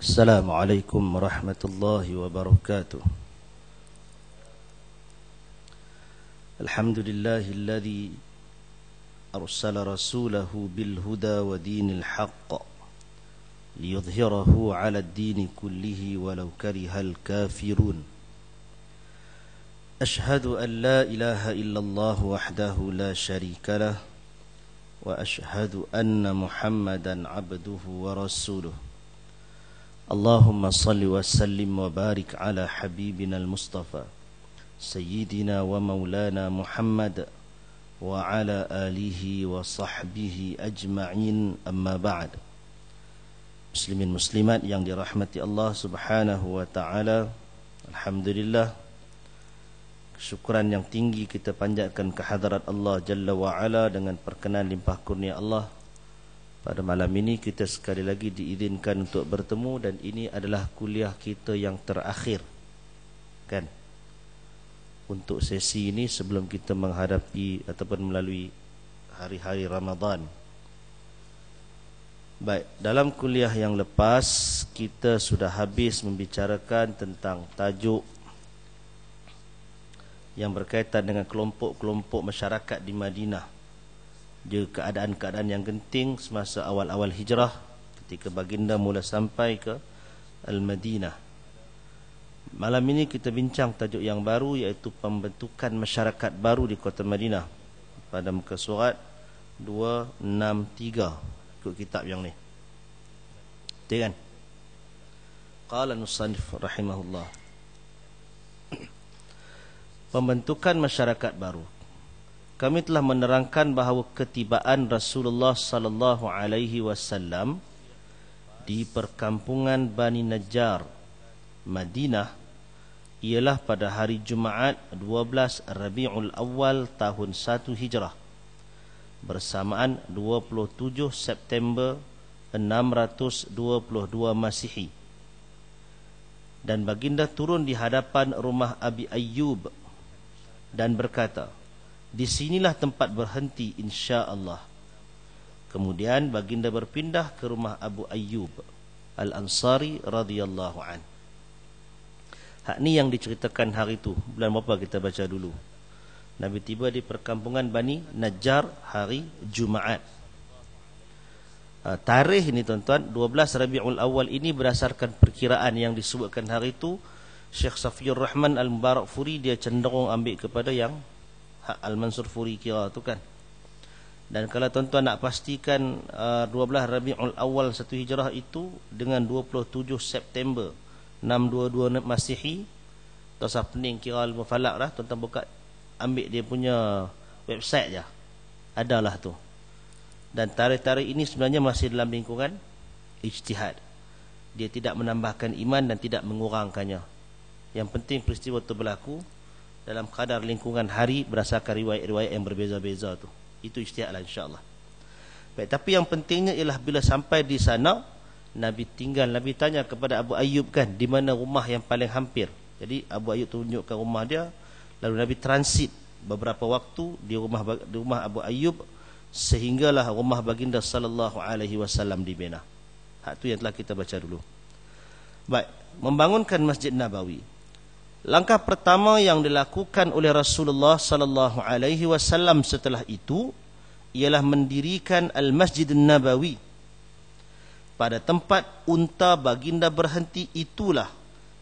السلام عليكم ورحمة الله وبركاته. الحمد لله الذي أرسل رسوله بالهدى ودين الحق ليظهره على الدين كله ولو كره الكافرون. أشهد أن لا إله إلا الله وحده لا شريك له وأشهد أن محمدا عبده ورسوله. اللهم صل وسلم وبارك على حبيبنا المصطفى سيدنا ومولانا محمد وعلى آله وصحبه أجمعين. أما بعد. Muslimin muslimat yang dirahmati Allah Subhanahu wa taala, alhamdulillah, syukuran yang tinggi kita panjatkan kehadrat Allah Jalla wa Ala dengan perkenan limpah kurnia Allah. Pada malam ini kita sekali lagi diizinkan untuk bertemu, dan ini adalah kuliah kita yang terakhir, kan, untuk sesi ini sebelum kita menghadapi ataupun melalui hari-hari Ramadan. Baik, dalam kuliah yang lepas kita sudah habis membicarakan tentang tajuk yang berkaitan dengan kelompok-kelompok masyarakat di Madinah, dia keadaan-keadaan yang genting semasa awal-awal hijrah ketika baginda mula sampai ke Al-Madinah. Malam ini kita bincang tajuk yang baru, iaitu pembentukan masyarakat baru di kota Madinah, pada muka surat 263 ikut kitab yang ni. Betul kan? Qala al-musannif rahimahullah, pembentukan masyarakat baru. Kami telah menerangkan bahawa ketibaan Rasulullah sallallahu alaihi wasallam di perkampungan Bani Najjar, Madinah, ialah pada hari Jumaat 12 Rabiul Awal tahun 1 Hijrah, bersamaan 27 September 622 Masihi. Dan baginda turun di hadapan rumah Abi Ayyub dan berkata, "Di sinilah tempat berhenti insya-Allah." Kemudian baginda berpindah ke rumah Abu Ayyub Al-Ansari radhiyallahu an. Hak ni yang diceritakan hari itu. Bulan berapa kita baca dulu? Nabi tiba di perkampungan Bani Najjar hari Jumaat. Tarikh ini tuan-tuan, 12 Rabiul Awal ini berdasarkan perkiraan yang disebutkan hari itu. Syekh Safiyur Rahman Al-Mubarakfuri dia cenderung ambil kepada yang Al-Mansur Furi kira tu kan. Dan kalau tuan-tuan nak pastikan 12 Rabiul Awal 1 Hijrah itu dengan 27 September 622 Masihi, tak usah pening kira ilmu falak dah, tuan-tuan buka ambil dia punya website je, adalah tu. Dan tarikh-tarikh ini sebenarnya masih dalam lingkungan ijtihad. Dia tidak menambahkan iman dan tidak mengurangkannya. Yang penting peristiwa itu berlaku dalam kadar lingkungan hari berdasarkan riwayat-riwayat yang berbeza-beza tu. Itu ijtihadlah insya-Allah. Baik, tapi yang pentingnya ialah bila sampai di sana, Nabi tinggal. Nabi tanya kepada Abu Ayyub kan, di mana rumah yang paling hampir. Jadi Abu Ayyub tunjukkan rumah dia, lalu Nabi transit beberapa waktu di rumah Abu Ayyub, sehinggalah rumah baginda sallallahu alaihi wasallam dibina. Hak tu yang telah kita baca dulu. Baik, membangunkan Masjid Nabawi. Langkah pertama yang dilakukan oleh Rasulullah sallallahu alaihi wasallam setelah itu ialah mendirikan Al-Masjid Nabawi. Pada tempat unta baginda berhenti itulah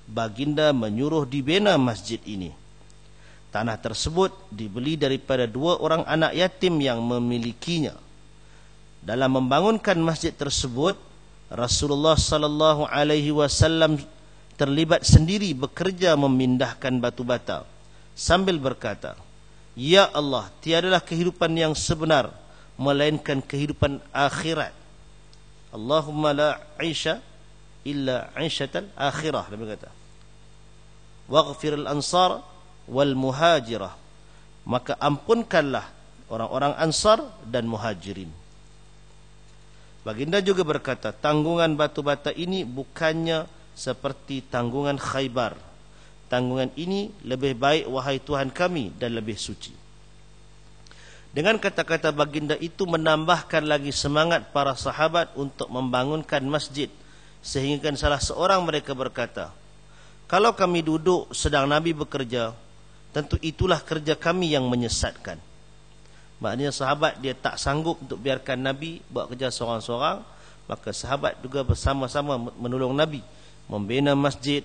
baginda menyuruh dibina masjid ini. Tanah tersebut dibeli daripada 2 orang anak yatim yang memilikinya. Dalam membangunkan masjid tersebut, Rasulullah sallallahu alaihi wasallam terlibat sendiri bekerja memindahkan batu bata sambil berkata, "Ya Allah, tiadalah kehidupan yang sebenar melainkan kehidupan akhirat. Allahumma la 'aisha illa 'aishatal akhirah." Nabi kata, "Waghfir al-ansar wal muhajirah." Maka ampunkanlah orang-orang Ansar dan Muhajirin. Baginda juga berkata, tanggungan batu bata ini bukannya seperti tanggungan Khaybar. Tanggungan ini lebih baik wahai Tuhan kami dan lebih suci. Dengan kata-kata baginda itu menambahkan lagi semangat para sahabat untuk membangunkan masjid Sehingga salah seorang mereka berkata, kalau kami duduk sedang Nabi bekerja, tentu itulah kerja kami yang menyesatkan. Maknanya sahabat dia tak sanggup untuk biarkan Nabi buat kerja seorang-seorang, maka sahabat juga bersama-sama menolong Nabi, membina masjid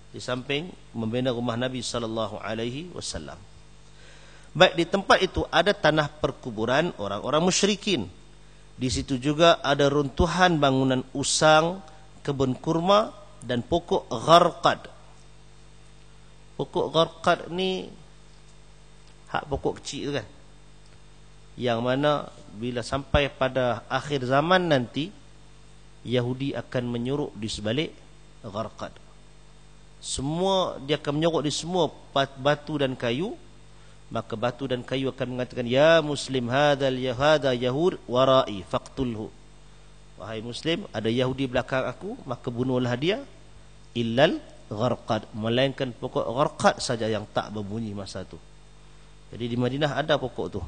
di samping membina rumah Nabi sallallahu alaihi wasallam. Baik, di tempat itu ada tanah perkuburan orang-orang musyrikin. Di situ juga ada runtuhan bangunan usang, kebun kurma dan pokok gharqad. Pokok gharqad ni hak pokok kecil tu kan, yang mana bila sampai pada akhir zaman nanti Yahudi akan menyuruk di sebalik gharqad. Semua dia akan menyuruk di semua batu dan kayu. Maka batu dan kayu akan mengatakan, ya muslim, hadha yahud warai faqtulhu. Wahai muslim, ada Yahudi belakang aku, maka bunuhlah dia. Illal gharqad, melainkan pokok gharqad saja yang tak berbunyi masa tu. Jadi di Madinah ada pokok tu,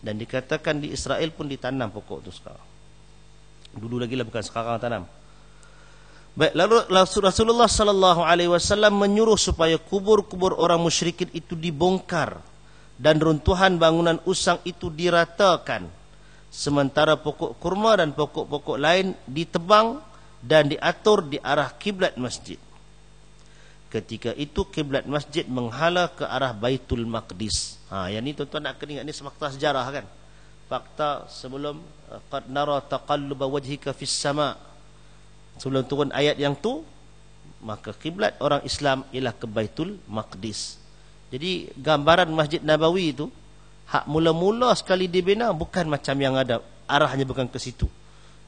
dan dikatakan di Israel pun ditanam pokok tu sekarang. Dulu lagi lah, bukan sekarang tanam. Baik, lalu Rasulullah sallallahu alaihi wasallam menyuruh supaya kubur-kubur orang musyrikin itu dibongkar dan runtuhan bangunan usang itu diratakan, sementara pokok kurma dan pokok-pokok lain ditebang dan diatur di arah kiblat masjid. Ketika itu kiblat masjid menghala ke arah Baitul Maqdis. Yang ni tuan-tuan nak kena ingat, ni fakta sejarah kan. Fakta sebelum qad nara taqalluba wajhika fis sama'. Sebelum turun ayat yang tu, maka kiblat orang Islam ialah ke Baitul Maqdis. Jadi gambaran Masjid Nabawi itu hak mula-mula sekali dibina bukan macam yang ada, arahnya bukan ke situ,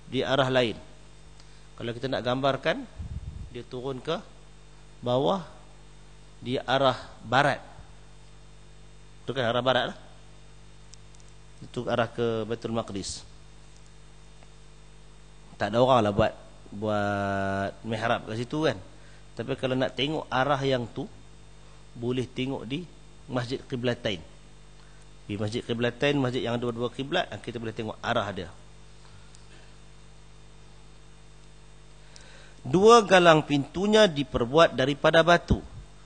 di arah lain. Kalau kita nak gambarkan, dia turun ke bawah di arah barat. Itu kan arah barat lah. Itu arah ke Baitul Maqdis. Tak ada orang lah buat mihrab kat situ kan. Tapi kalau nak tengok arah yang tu, boleh tengok di Masjid Qiblatain. Di Masjid Qiblatain, masjid yang ada dua kiblat, kita boleh tengok arah dia. Dua galang pintunya diperbuat daripada batu,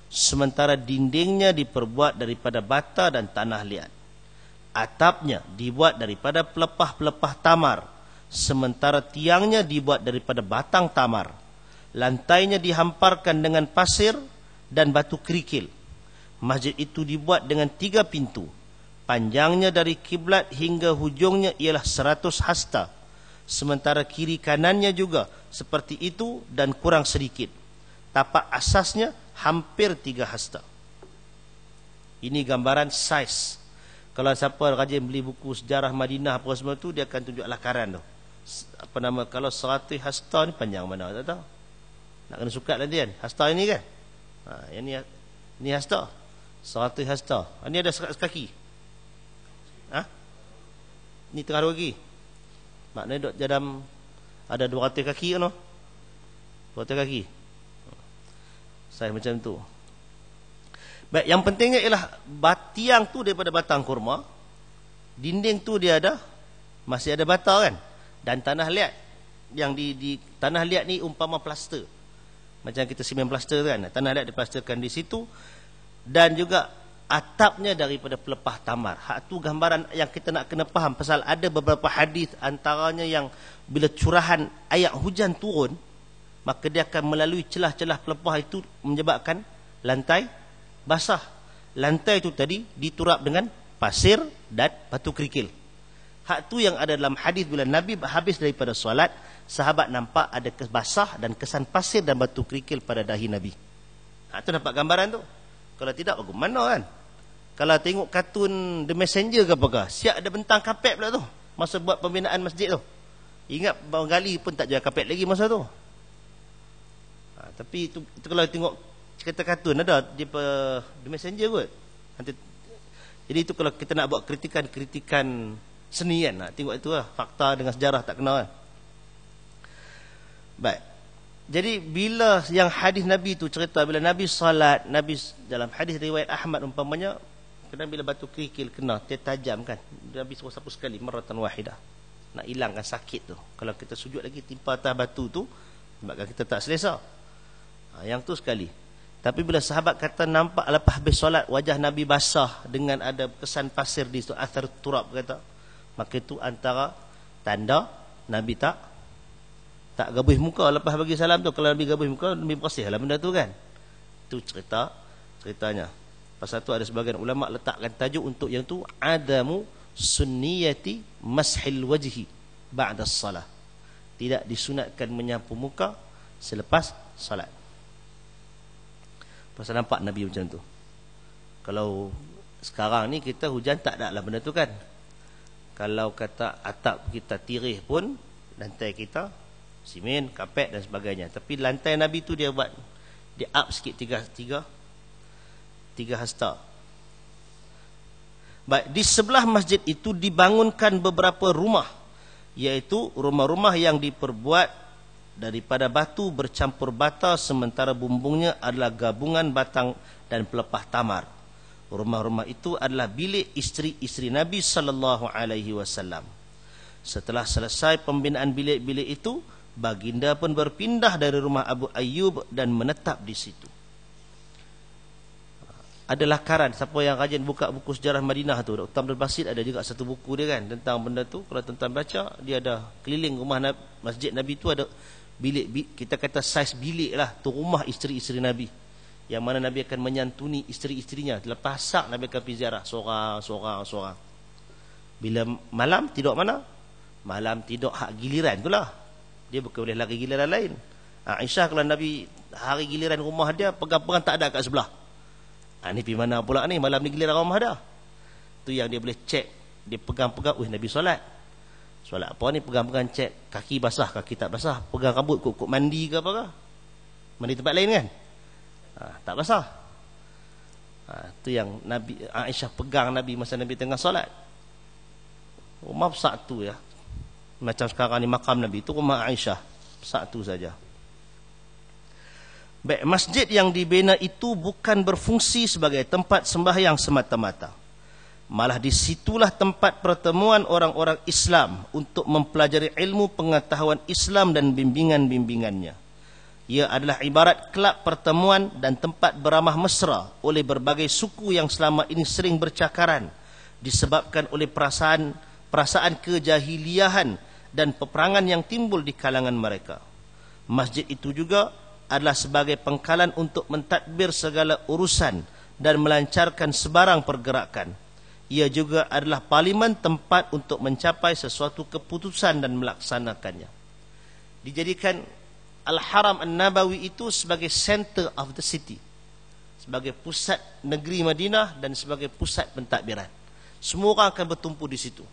sementara dindingnya diperbuat daripada bata dan tanah liat. Atapnya dibuat daripada pelepah-pelepah tamar, sementara tiangnya dibuat daripada batang tamar. Lantainya dihamparkan dengan pasir dan batu kerikil. Masjid itu dibuat dengan 3 pintu. Panjangnya dari kiblat hingga hujungnya ialah 100 hasta. Sementara kiri kanannya juga seperti itu dan kurang sedikit. Tapak asasnya hampir 3 hasta. Ini gambaran saiz. Kalau siapa rajin beli buku sejarah Madinah apa semua tu, dia akan tunjuk lakaran tu. Apa nama, kalau 100 hasta ni panjang mana tak tahu. Nak kena sukat nanti kan. Hasta ini kan. Yang ni hasta. 100 hasta. Ini ada sekat kaki. Ni tengah lagi. Maknanya dok dalam ada 200 kaki kan? 200 kaki. Saya macam tu. Baik, yang pentingnya ialah tiang tu daripada batang kurma. Dinding tu dia ada, masih ada bata kan? Dan tanah liat. Yang di tanah liat ni umpama plaster. Macam kita simen plaster kan. Tanah liat diplasterkan di situ. Dan juga atapnya daripada pelepah tamar. Hak tu gambaran yang kita nak kena faham. Pasal ada beberapa hadis, antaranya yang bila curahan ayat hujan turun, maka dia akan melalui celah-celah pelepah itu menyebabkan lantai basah. Lantai itu tadi diturap dengan pasir dan batu kerikil. Hak tu yang ada dalam hadis bila Nabi habis daripada solat, sahabat nampak ada basah dan kesan pasir dan batu kerikil pada dahi Nabi. Hak tu nampak gambaran tu. Kalau tidak, bagaimana kan? Kalau tengok kartun The Messenger ke apakah, siap ada bentang kapet pula tu masa buat pembinaan masjid tu. Ingat Bang Gali pun tak jual kapet lagi masa tu. Tapi itu kalau tengok cerita kartun ada di The Messenger kot. Jadi itu kalau kita nak buat kritikan seni kan, tengok itu lah, fakta dengan sejarah tak kenal kan. Baik. Jadi bila yang hadis Nabi itu cerita, bila Nabi salat, Nabi dalam hadis riwayat Ahmad umpamanya, kena bila batu kerikil kena, dia tajam kan, Nabi suruh sapu sekali, maratan wahidah. nak hilangkan sakit tu. Kalau kita sujud lagi timpa atas batu tu, sebabkan kita tak selesa. Yang tu sekali. Tapi bila sahabat kata nampak lepas habis solat wajah Nabi basah dengan ada kesan pasir di situ, athar turab kata, maka itu antara tanda Nabi tak gabuh muka lepas bagi salam tu. Kalau Nabi gabuh muka, Nabi bersih lah benda tu kan. Itu ceritanya. Pasal tu ada sebagian ulama letakkan tajuk untuk yang tu, adamu sunniyati mashil wajhi ba'da salah. Tidak disunatkan menyapu muka selepas salat. Pasal nampak Nabi macam tu. Kalau sekarang ni kita hujan tak ada lah benda tu kan. Kalau kata atap kita tirih pun, lantai kita simen, kapet dan sebagainya. Tapi lantai Nabi tu dia buat, dia up sikit tiga hasta. Baik, di sebelah masjid itu dibangunkan beberapa rumah, iaitu rumah-rumah yang diperbuat daripada batu bercampur bata, sementara bumbungnya adalah gabungan batang dan pelepah tamar. Rumah-rumah itu adalah bilik isteri-isteri Nabi sallallahu alaihi wasallam. Setelah selesai pembinaan bilik-bilik itu, baginda pun berpindah dari rumah Abu Ayyub dan menetap di situ. Adalah karan, siapa yang rajin buka buku sejarah Madinah tu, Dr. Abdul Basit ada juga satu buku dia kan tentang benda tu. Kalau tuan-tuan baca, dia ada keliling rumah masjid Nabi tu, ada bilik, kita kata saiz bilik lah tu, rumah isteri-isteri Nabi, yang mana Nabi akan menyantuni isteri-isterinya. Lepas sak Nabi akan pergi ziarah seorang. Bila malam tidur mana? Malam tidur hak giliran tu lah, dia bukan boleh lari giliran lain. Aisyah kalau Nabi hari giliran rumah dia, pegang-pegang tak ada kat sebelah. Ni pergi mana pula ni, malam ni giliran rumah dia. Tu yang dia boleh cek, dia pegang-pegang, Nabi solat apa ni, pegang-pegang cek kaki basah, kaki tak basah, pegang rambut kok mandi ke apa ke, mandi tempat lain kan, tak basah. Tu yang Nabi Aisyah pegang Nabi masa Nabi tengah solat. Rumah satu ya, macam sekarang ni makam Nabi, itu rumah Aisyah satu saja. Baik, masjid yang dibina itu bukan berfungsi sebagai tempat sembahyang semata-mata. Malah disitulah tempat pertemuan orang-orang Islam untuk mempelajari ilmu pengetahuan Islam dan bimbingan-bimbingannya. Ia adalah ibarat kelab pertemuan dan tempat beramah mesra oleh berbagai suku yang selama ini sering bercakaran disebabkan oleh perasaan kejahiliahan dan peperangan yang timbul di kalangan mereka. Masjid itu juga adalah sebagai pengkalan untuk mentadbir segala urusan dan melancarkan sebarang pergerakan. Ia juga adalah parlimen, tempat untuk mencapai sesuatu keputusan dan melaksanakannya. Dijadikan Al-Haram An-Nabawi itu sebagai center of the city, sebagai pusat negeri Madinah dan sebagai pusat pentadbiran. Semua orang akan bertumpu di situ.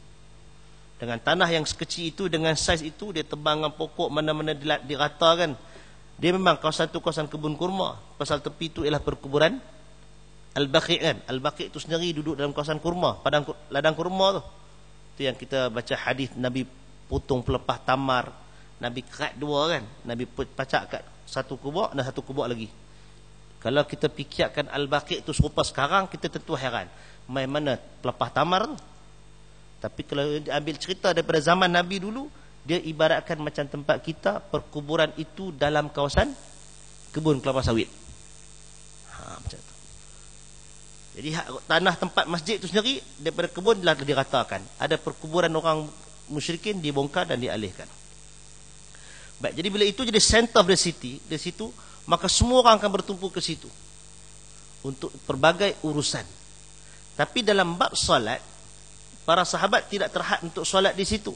Dengan tanah yang sekecil itu, dengan saiz itu, dia tebang pokok mana-mana diratakan. Dia memang kawasan itu kawasan kebun kurma. Pasal tepi itu ialah perkuburan Al-Baqi' kan. Al-Baqi' itu sendiri duduk dalam kawasan kurma, ladang kurma tu. Itu yang kita baca hadis Nabi potong pelepah tamar, Nabi kerat dua kan. Nabi pacak kat satu kubur dan satu kubur lagi. Kalau kita fikirkan Al-Baqi' itu serupa sekarang, kita tentu heran. Mai mana pelepah tamar tu? Tapi kalau ambil cerita daripada zaman Nabi dulu, dia ibaratkan macam tempat kita, perkuburan itu dalam kawasan kebun kelapa sawit. Macam tu. Jadi tanah tempat masjid itu sendiri daripada kebun telah diratakan. Ada perkuburan orang musyrikin dibongkar dan dialihkan. Baik, jadi bila itu jadi center of the city, di situ maka semua orang akan bertumpu ke situ untuk pelbagai urusan. Tapi dalam bab solat, para sahabat tidak terhad untuk solat di situ.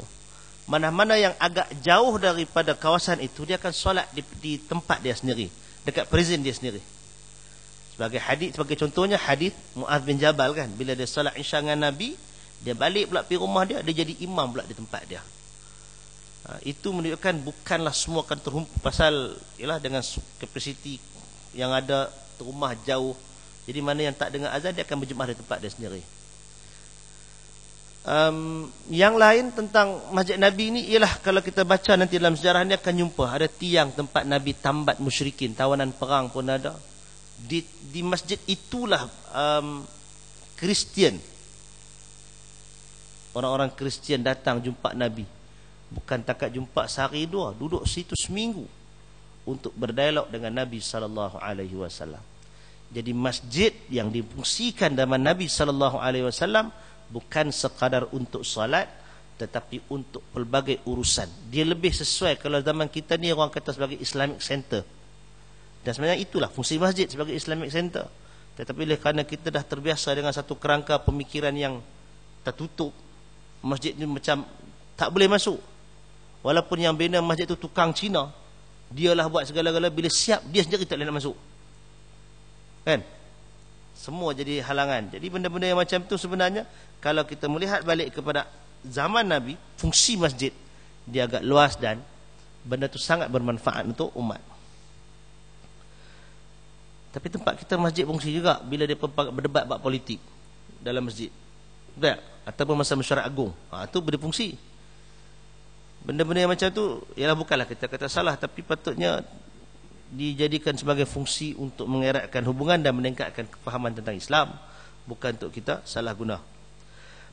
Mana-mana yang agak jauh daripada kawasan itu, dia akan solat di tempat dia sendiri, dekat prison dia sendiri. Sebagai contohnya hadis Muaz bin Jabal kan, bila dia solat Isya dengan Nabi, dia balik pula pergi rumah dia jadi imam pula di tempat dia. Itu menunjukkan bukanlah semua akan terhumpu, pasal ialah dengan kapasiti yang ada, rumah jauh. Jadi mana yang tak dengar azan, dia akan berjemaah di tempat dia sendiri. Yang lain tentang masjid Nabi ini ialah, kalau kita baca nanti dalam sejarah ni akan jumpa ada tiang tempat Nabi tambat musyrikin, tawanan perang pun ada. Di masjid itulah Kristian, orang-orang Kristian datang jumpa Nabi. Bukan takat jumpa sehari dua, duduk situ seminggu untuk berdialog dengan Nabi sallallahu alaihi wasallam. Jadi masjid yang difungsikan zaman Nabi sallallahu alaihi wasallam bukan sekadar untuk salat, tetapi untuk pelbagai urusan. Dia lebih sesuai, kalau zaman kita ni orang kata sebagai Islamic Center. Dan sebenarnya itulah fungsi masjid, sebagai Islamic Center. Tetapi kerana kita dah terbiasa dengan satu kerangka pemikiran yang tertutup, masjid ni macam tak boleh masuk. Walaupun yang bina masjid tu tukang Cina, dialah buat segala-gala, bila siap dia sendiri tak boleh nak masuk. Kan? Semua jadi halangan. Jadi benda-benda yang macam tu sebenarnya, kalau kita melihat balik kepada zaman Nabi, fungsi masjid dia agak luas dan benda tu sangat bermanfaat untuk umat. Tapi tempat kita masjid fungsi juga bila dia berdebat bab politik dalam masjid. Betul? Ataupun masa mesyuarat agung. Itu berfungsi. Benda-benda yang macam tu, ialah bukanlah kita kata salah, tapi patutnya dijadikan sebagai fungsi untuk mengeratkan hubungan dan meningkatkan kefahaman tentang Islam, bukan untuk kita salah guna.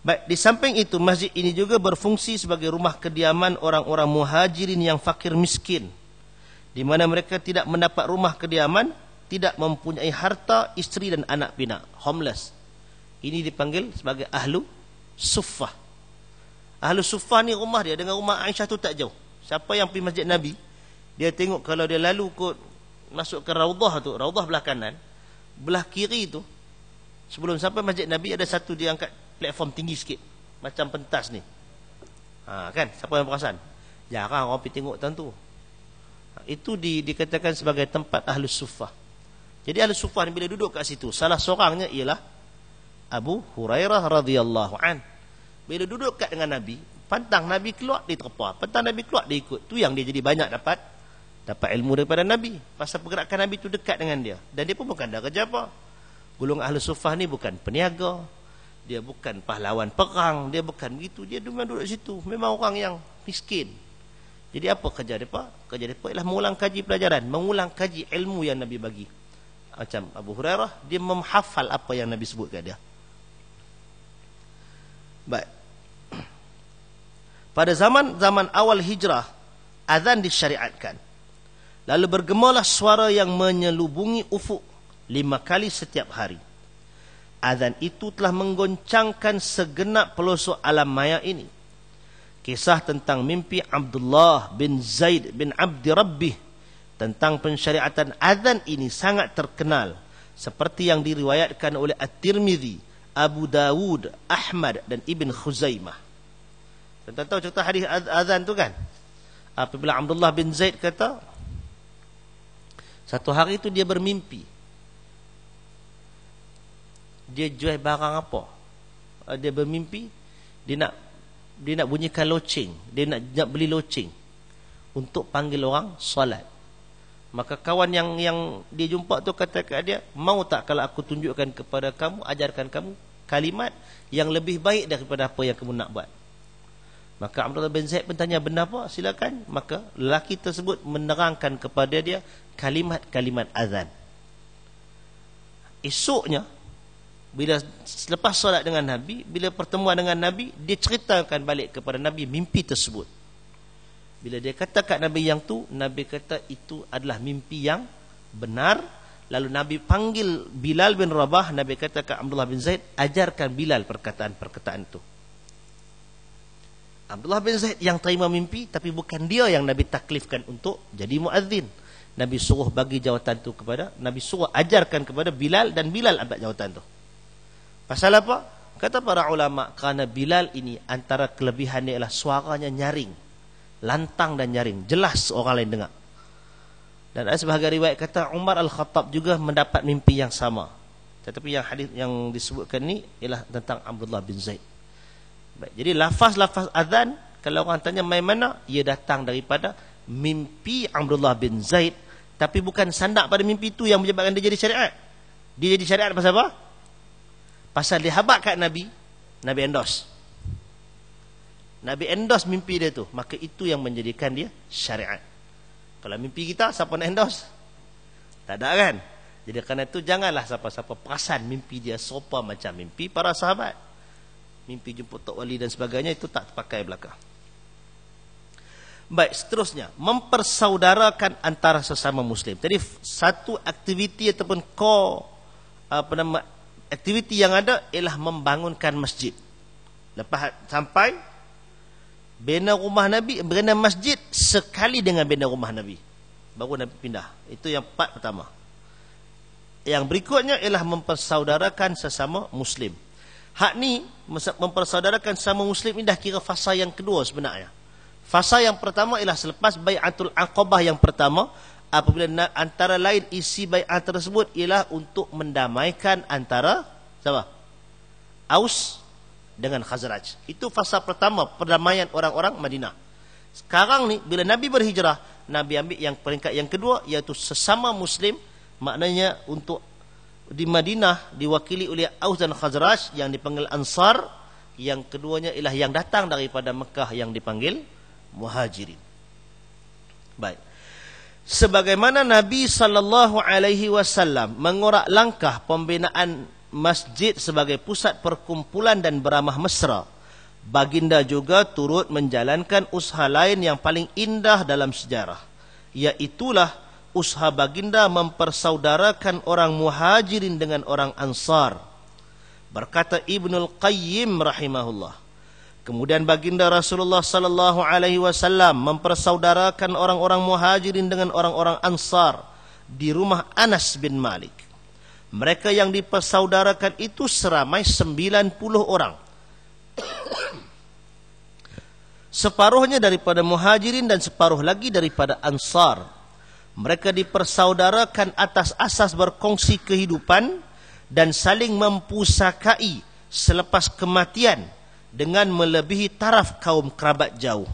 Baik, di samping itu masjid ini juga berfungsi sebagai rumah kediaman orang-orang muhajirin yang fakir miskin, di mana mereka tidak mendapat rumah kediaman, tidak mempunyai harta, isteri dan anak pinak, homeless. Ini dipanggil sebagai ahlu suffah. Ahlu suffah ni rumah dia dengan rumah Aisyah tu tak jauh. Siapa yang pergi masjid Nabi, dia tengok kalau dia lalu kot masuk ke Raudah tu, Raudah belah kanan, belah kiri tu, sebelum sampai masjid Nabi ada satu dia angkat platform tinggi sikit, macam pentas ni. Kan, siapa yang perasan? Jarang orang pergi tengok tentu. Itu dikatakan sebagai tempat ahlu suffah. Jadi ahlu suffah ni bila duduk kat situ, salah seorangnya ialah Abu Hurairah radhiyallahu an. Bila duduk kat dengan Nabi, pantang Nabi keluar dia terpa, pantang Nabi keluar dia ikut. Tu yang dia jadi banyak dapat ilmu daripada Nabi. Pasal pergerakan Nabi tu dekat dengan dia. Dan dia pun bukan dah kerja apa. Golongan ahlu suffah ni bukan peniaga, dia bukan pahlawan perang, dia bukan begitu. Dia memang duduk situ, memang orang yang miskin. Jadi apa kerja mereka? Kerja mereka ialah mengulang kaji pelajaran, mengulang kaji ilmu yang Nabi bagi. Macam Abu Hurairah, dia menghafal apa yang Nabi sebut kat dia. Baik. Pada zaman awal hijrah, azan disyariatkan. Lalu bergemalah suara yang menyelubungi ufuk 5 kali setiap hari. Azan itu telah menggoncangkan segenap pelosok alam maya ini. Kisah tentang mimpi Abdullah bin Zaid bin Abdi Rabbih tentang pensyariatan azan ini sangat terkenal, seperti yang diriwayatkan oleh At-Tirmidzi, Abu Dawud, Ahmad dan Ibn Khuzaimah. Tuan-tuan tahu cerita hadis azan tu kan? Apabila Abdullah bin Zaid kata, satu hari itu dia bermimpi. Dia jual barang apa? Dia bermimpi dia nak bunyikan loceng, dia nak beli loceng untuk panggil orang solat. Maka kawan yang dia jumpa tu kata kat dia, mau tak kalau aku tunjukkan kepada kamu, ajarkan kamu kalimat yang lebih baik daripada apa yang kamu nak buat. Maka Abdullah bin Zaid pun tanya, benda apa? Silakan. Maka lelaki tersebut menerangkan kepada dia kalimat-kalimat azan. Esoknya, bila selepas solat dengan Nabi, bila pertemuan dengan Nabi, dia ceritakan balik kepada Nabi mimpi tersebut. Bila dia kata kat Nabi yang tu, Nabi kata itu adalah mimpi yang benar. Lalu Nabi panggil Bilal bin Rabah. Nabi kata kat Abdullah bin Zaid, ajarkan Bilal perkataan-perkataan itu. Abdullah bin Zaid yang terima mimpi, tapi bukan dia yang Nabi taklifkan untuk jadi muazzin. Nabi suruh bagi jawatan tu kepada, Nabi suruh ajarkan kepada Bilal, dan Bilal ambil jawatan tu. Pasal apa? Kata para ulama, kerana Bilal ini antara kelebihannya ialah suaranya nyaring, lantang dan nyaring, jelas orang lain dengar. Dan ada sebahagian riwayat kata Umar Al-Khattab juga mendapat mimpi yang sama. Tetapi yang hadis yang disebutkan ni ialah tentang Abdullah bin Zaid. Baik, jadi lafaz-lafaz azan, kalau orang tanya mai mana, ia datang daripada mimpi Abdullah bin Zaid, tapi bukan sandak pada mimpi itu yang menyebabkan dia jadi syariat. Dia jadi syariat pasal apa? Pasal dia habaq kat Nabi, Nabi endorse. Nabi endorse mimpi dia tu, maka itu yang menjadikan dia syariat. Kalau mimpi kita, siapa nak endorse? Tak ada kan? Jadi kerana itu janganlah siapa-siapa perasan mimpi dia serupa macam mimpi para sahabat. Mimpi jumpa Tok Wali dan sebagainya, itu tak terpakai belakang. Baik, seterusnya, mempersaudarakan antara sesama Muslim. Jadi satu aktiviti ataupun aktiviti yang ada ialah membangunkan masjid. Lepas sampai bina rumah Nabi, bina masjid sekali dengan bina rumah Nabi, baru Nabi pindah. Itu yang part pertama. Yang berikutnya ialah mempersaudarakan sesama Muslim. Hak ni mempersaudarakan sesama Muslim ini dah kira fasa yang kedua sebenarnya. Fasa yang pertama ialah selepas Bai'atul Aqabah yang pertama, apabila antara lain isi bai'ah tersebut ialah untuk mendamaikan antara siapa? Aus dengan Khazraj. Itu fasa pertama, perdamaian orang-orang Madinah. Sekarang ni bila Nabi berhijrah, Nabi ambil yang peringkat yang kedua, iaitu sesama Muslim. Maknanya untuk di Madinah diwakili oleh Aus dan Khazraj yang dipanggil Ansar. Yang keduanya ialah yang datang daripada Mekah yang dipanggil Muhajirin. Baik. Sebagaimana Nabi SAW mengorak langkah pembinaan masjid sebagai pusat perkumpulan dan beramah mesra, baginda juga turut menjalankan usaha lain yang paling indah dalam sejarah, iaitulah usaha baginda mempersaudarakan orang Muhajirin dengan orang Ansar. Berkata Ibnul Qayyim rahimahullah, kemudian baginda Rasulullah sallallahu alaihi wasallam mempersaudarakan orang-orang Muhajirin dengan orang-orang Ansar di rumah Anas bin Malik. Mereka yang dipersaudarakan itu seramai 90 orang. Separuhnya daripada Muhajirin dan separuh lagi daripada Ansar. Mereka dipersaudarakan atas asas berkongsi kehidupan dan saling mempusakai selepas kematian dengan melebihi taraf kaum kerabat jauh.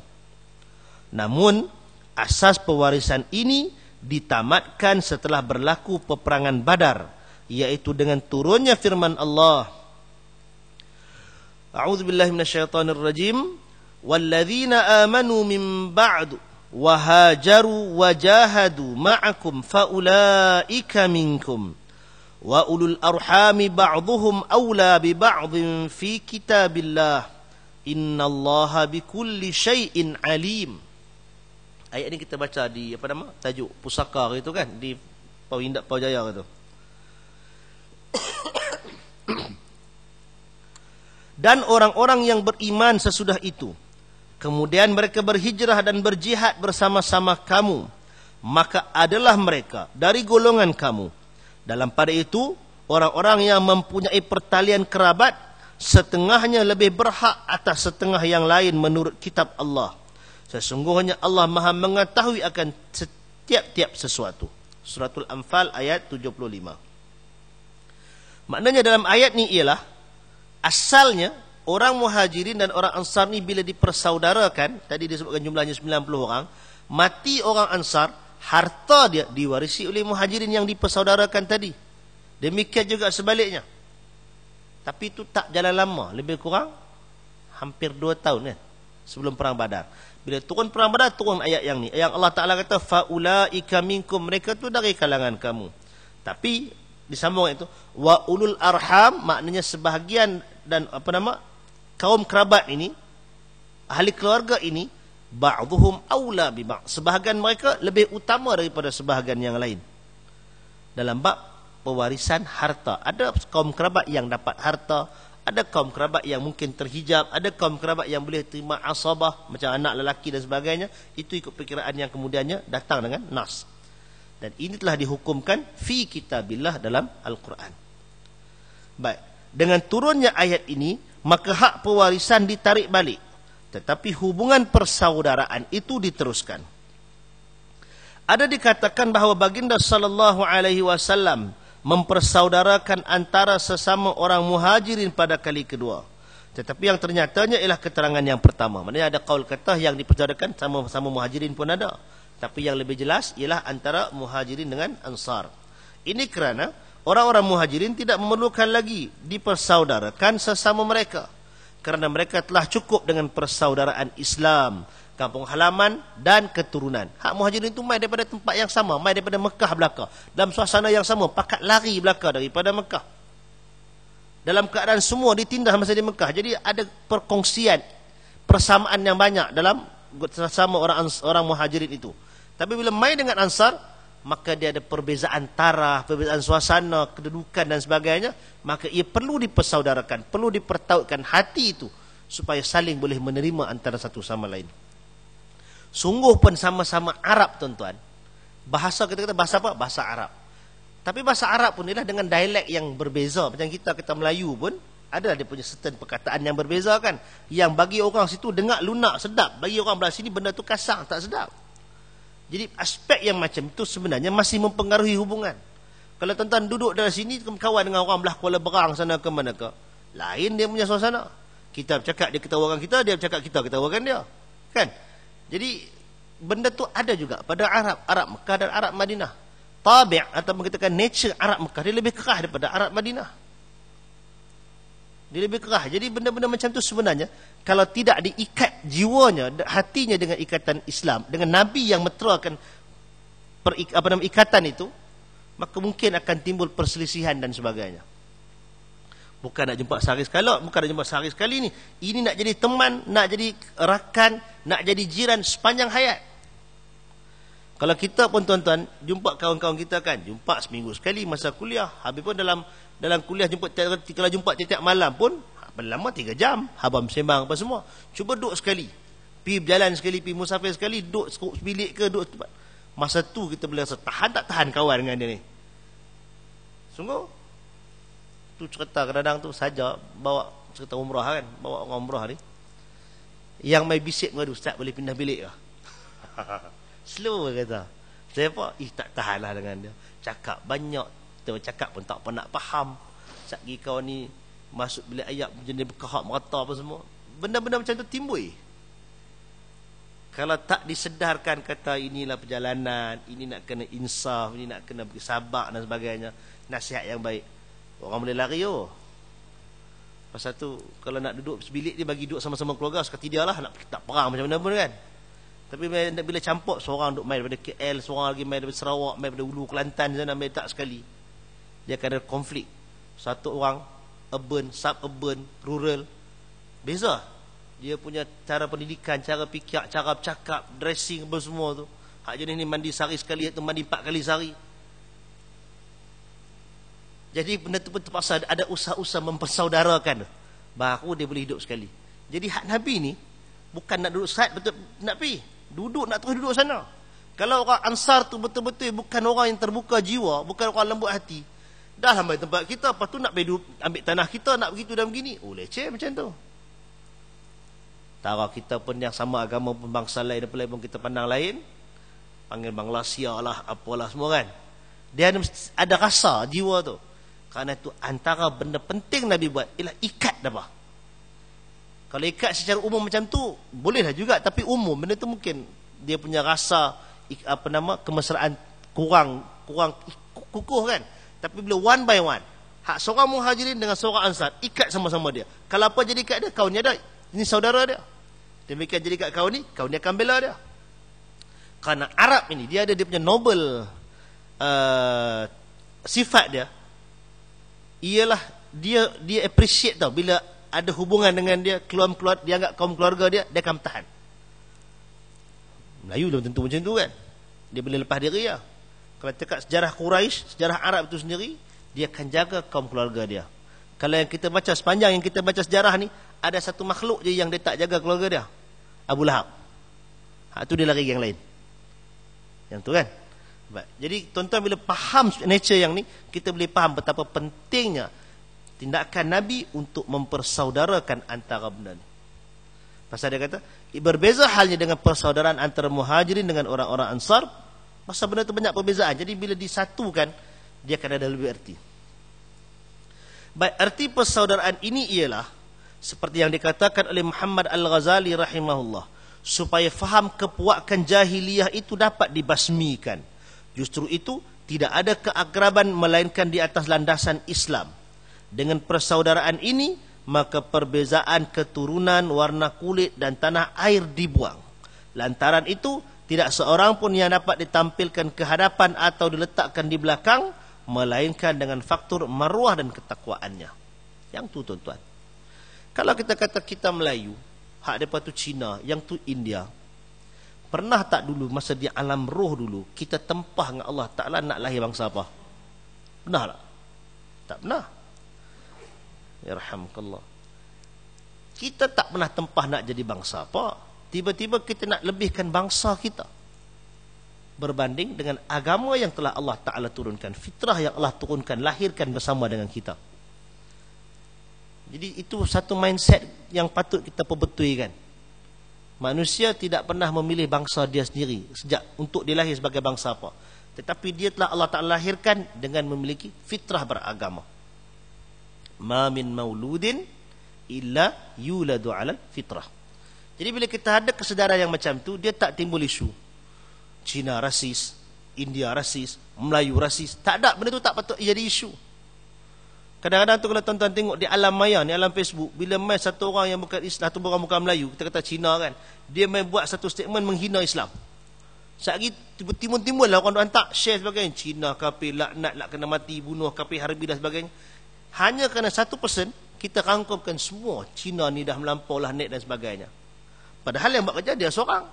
Namun, asas pewarisan ini ditamatkan setelah berlaku peperangan Badar, yaitu dengan turunnya firman Allah. A'udzubillahi minasyaitonirrajim. Walladzina amanu min ba'du wa hajaru wa jahadu ma'akum faulaika minkum. Wa ulul arhami ba'dhuhum awla bi ba'dhin fi kitabillah innallaha bikulli syai'in alim. Ayat ini kita baca di tajuk pusaka itu kan, di Pawindak Pawjaya itu. Dan orang-orang yang beriman sesudah itu, kemudian mereka berhijrah dan berjihad bersama-sama kamu, maka adalah mereka dari golongan kamu. Dalam pada itu, orang-orang yang mempunyai pertalian kerabat, setengahnya lebih berhak atas setengah yang lain menurut kitab Allah. Sesungguhnya Allah Maha mengetahui akan setiap-tiap sesuatu. Suratul Anfal ayat 75. Maknanya dalam ayat ni ialah, asalnya orang Muhajirin dan orang Ansar ni bila dipersaudarakan, tadi disebutkan jumlahnya 90 orang, mati orang Ansar, harta dia diwarisi oleh Muhajirin yang dipersaudarakan tadi. Demikian juga sebaliknya. Tapi itu tak jalan lama, lebih kurang hampir 2 tahun kan, sebelum perang Badar. Bila turun perang Badar, turun ayat yang ni. Yang Allah Ta'ala kata, faulaika minkum, mereka tu dari kalangan kamu. Tapi disambung itu, wa ulul arham, maknanya sebahagian dan kaum kerabat ini, ahli keluarga ini, ba'dhuhum awla bi ba'd, sebahagian mereka lebih utama daripada sebahagian yang lain dalam bab pewarisan harta. Ada kaum kerabat yang dapat harta, ada kaum kerabat yang mungkin terhijab, ada kaum kerabat yang boleh terima asabah macam anak lelaki dan sebagainya. Itu ikut perkiraan yang kemudiannya datang dengan nas, dan ini telah dihukumkan fi kitabillah dalam Al-Quran. Baik, dengan turunnya ayat ini, maka hak pewarisan ditarik balik, tetapi hubungan persaudaraan itu diteruskan. Ada dikatakan bahawa baginda sallallahu alaihi wasallam mempersaudarakan antara sesama orang Muhajirin pada kali kedua. Tetapi yang ternyatanya ialah keterangan yang pertama. Maknanya ada qaul kata yang dipersaudarakan sama-sama Muhajirin pun ada. Tapi yang lebih jelas ialah antara Muhajirin dengan Ansar. Ini kerana orang-orang Muhajirin tidak memerlukan lagi dipersaudarakan sesama mereka, kerana mereka telah cukup dengan persaudaraan Islam, kampung halaman dan keturunan. Hak Muhajirin itu mai daripada tempat yang sama, mai daripada Mekah belaka, dalam suasana yang sama, pakat lari belaka daripada Mekah, dalam keadaan semua ditindas masa di Mekah. Jadi ada perkongsian, persamaan yang banyak dalam sama orang Muhajirin itu. Tapi bila main dengan Ansar, maka dia ada perbezaan taraf, perbezaan suasana, kedudukan dan sebagainya, maka ia perlu dipersaudarakan, perlu dipertautkan hati itu supaya saling boleh menerima antara satu sama lain. Sungguh pun sama-sama Arab, tuan-tuan. Bahasa kita kata bahasa apa? Bahasa Arab. Tapi bahasa Arab pun ialah dengan dialek yang berbeza. Macam kita Melayu pun ada dia punya certain perkataan yang berbeza kan. Yang bagi orang situ dengar lunak, sedap. Bagi orang belah sini benda tu kasar, tak sedap. Jadi aspek yang macam itu sebenarnya masih mempengaruhi hubungan. Kalau tuan-tuan duduk dari sini kawan dengan orang belah Kuala Berang sana ke mana ke, lain dia punya suasana. Kita bercakap dia ketawakan kita, dia bercakap kita ketawakan dia. Kan? Jadi benda tu ada juga pada Arab Mekah dan Arab Madinah. Tabi' atau mengatakan nature Arab Mekah dia lebih kerah daripada Arab Madinah. Dia lebih kerah. Jadi benda-benda macam tu sebenarnya kalau tidak diikat jiwanya, hatinya dengan ikatan Islam, dengan Nabi yang meterakan ikatan itu, maka mungkin akan timbul perselisihan dan sebagainya. Bukan nak jumpa sehari sekali, bukan nak jumpa sehari sekali ni. Ini nak jadi teman, nak jadi rakan, nak jadi jiran sepanjang hayat. Kalau kita pun tuan-tuan jumpa kawan-kawan kita kan, jumpa seminggu sekali masa kuliah, habis pun dalam kuliah jumpa, kalau jumpa tiap-tiap malam pun lama 3 jam, habang sembang apa semua. Cuba duduk sekali, pergi berjalan sekali, pergi musafir sekali, duduk bilik ke, duduk tempat. Masa tu kita boleh rasa tahan tak tahan kawan dengan dia ni. Sungguh tu cerita kadang-kadang tu saja bawa cerita umrah kan, bawa orang umrah ni yang mai bisik dengan ustaz boleh pindah bilik ke? Slow kata. Saya apa? Tak tahanlah dengan dia. Cakap banyak, kita cakap pun tak pernah faham. Satgi kau ni masuk bilik ayat jenis berkahak merata apa semua. Benda-benda macam tu timbul. Kalau tak disedarkan kata inilah perjalanan, ini nak kena insaf, ini nak kena sabar dan sebagainya, nasihat yang baik, orang boleh lari pasal tu kalau nak duduk sebilik dia bagi duduk sama-sama keluarga sekali dia lah, nak tak perang macam mana pun kan. Tapi bila campur, seorang duduk main daripada KL, seorang lagi main daripada Sarawak, main daripada Ulu Kelantan sana, main tak sekali, dia akan ada konflik. Satu orang urban, suburban, rural, beza dia punya cara pendidikan, cara fikir, cara bercakap, dressing apa semua tu. Hak jenis ni mandi sehari sekali, itu mandi 4 kali sehari. Jadi benda tu pun terpaksa ada usaha-usaha mempersaudarakan, baru dia boleh hidup sekali. Jadi hak Nabi ni bukan nak duduk saat betul nak pergi duduk, nak terus duduk sana. Kalau orang Ansar tu betul-betul bukan orang yang terbuka jiwa, bukan orang lembut hati, dah sampai tempat kita, lepas tu nak pergi ambil tanah kita, nak begitu dan begini, leceh macam tu. Tara kita pun yang sama agama pun bangsa lain pun kita pandang lain, panggil Bangladesia lah, apalah semua kan. Dia ada rasa jiwa tu. Kerana itu antara benda penting Nabi buat ialah ikat apa. Kalau ikat secara umum macam tu bolehlah juga, tapi umum benda tu mungkin dia punya rasa kemesraan kurang kukuh kan. Tapi bila one by one, hak seorang Muhajirin dengan seorang Ansar ikat sama-sama dia. Kalau apa jadi ikat dia, kawan dia ada, ini saudara dia. Demikian jadi ikat kawan ni, kawan dia akan bela dia. Kerana Arab ini dia ada dia punya noble sifat dia, ialah dia appreciate tau bila ada hubungan dengan dia, keluar dia anggap kaum keluarga dia akan tahan. Melayu belum tentu macam tu kan, dia boleh lepas diri lah. Kalau cakap sejarah Quraisy, sejarah Arab itu sendiri, dia akan jaga kaum keluarga dia. Kalau yang kita baca sepanjang yang kita baca sejarah ni, ada satu makhluk je yang dia tak jaga keluarga dia, Abu Lahab. Hak tu dia lari yang lain, yang tu kan. Jadi tuan-tuan bila faham nature yang ni, kita boleh faham betapa pentingnya tindakan Nabi untuk mempersaudarakan antara benda ni. Pasal dia kata berbeza halnya dengan persaudaraan antara Muhajirin dengan orang-orang Ansar. Pasal benda tu banyak perbezaan. Jadi bila disatukan, dia akan ada lebih erti. Baik, erti persaudaraan ini ialah seperti yang dikatakan oleh Muhammad Al-Ghazali rahimahullah, supaya faham kepuakan jahiliyah itu dapat dibasmikan. Justru itu tidak ada keakraban melainkan di atas landasan Islam. Dengan persaudaraan ini, maka perbezaan keturunan, warna kulit dan tanah air dibuang. Lantaran itu, tidak seorang pun yang dapat ditampilkan ke hadapan atau diletakkan di belakang, melainkan dengan faktor maruah dan ketakwaannya. Yang tu tuan-tuan. Kalau kita kata kita Melayu, hak depa tu Cina, yang tu India, Pernah tak dulu masa di alam roh dulu kita tempah dengan Allah Ta'ala nak lahir bangsa apa? Pernah tak? Tak pernah. Yarhamkallah. Kita tak pernah tempah nak jadi bangsa apa. Tiba-tiba kita nak lebihkan bangsa kita berbanding dengan agama yang telah Allah Ta'ala turunkan, fitrah yang Allah turunkan, lahirkan bersama dengan kita. Jadi itu satu mindset yang patut kita perbetulkan. Manusia tidak pernah memilih bangsa dia sendiri sejak untuk dilahir sebagai bangsa apa. Tetapi dia telah Allah Ta'ala lahirkan dengan memiliki fitrah beragama. Ma min mauludin illa yuladu ala fitrah. Jadi bila kita ada kesedaran yang macam tu, dia tak timbul isu Cina rasis, India rasis, Melayu rasis. Tak ada, benda tu tak patut jadi isu. Kadang-kadang tu kalau tuan-tuan tengok di alam maya, di alam Facebook, bila main satu orang yang bukan Islam, satu orang bukan Melayu, kita kata Cina kan, dia main buat satu statement menghina Islam. Sekali timbul-timbul lah orang hantar share sebagainya, Cina kafir, laknat, nak kena mati, bunuh, kafir, harbi dan sebagainya. Hanya kerana satu person, kita rangkumkan semua Cina ni dah melampau lah net dan sebagainya. Padahal yang buat kerja dia seorang.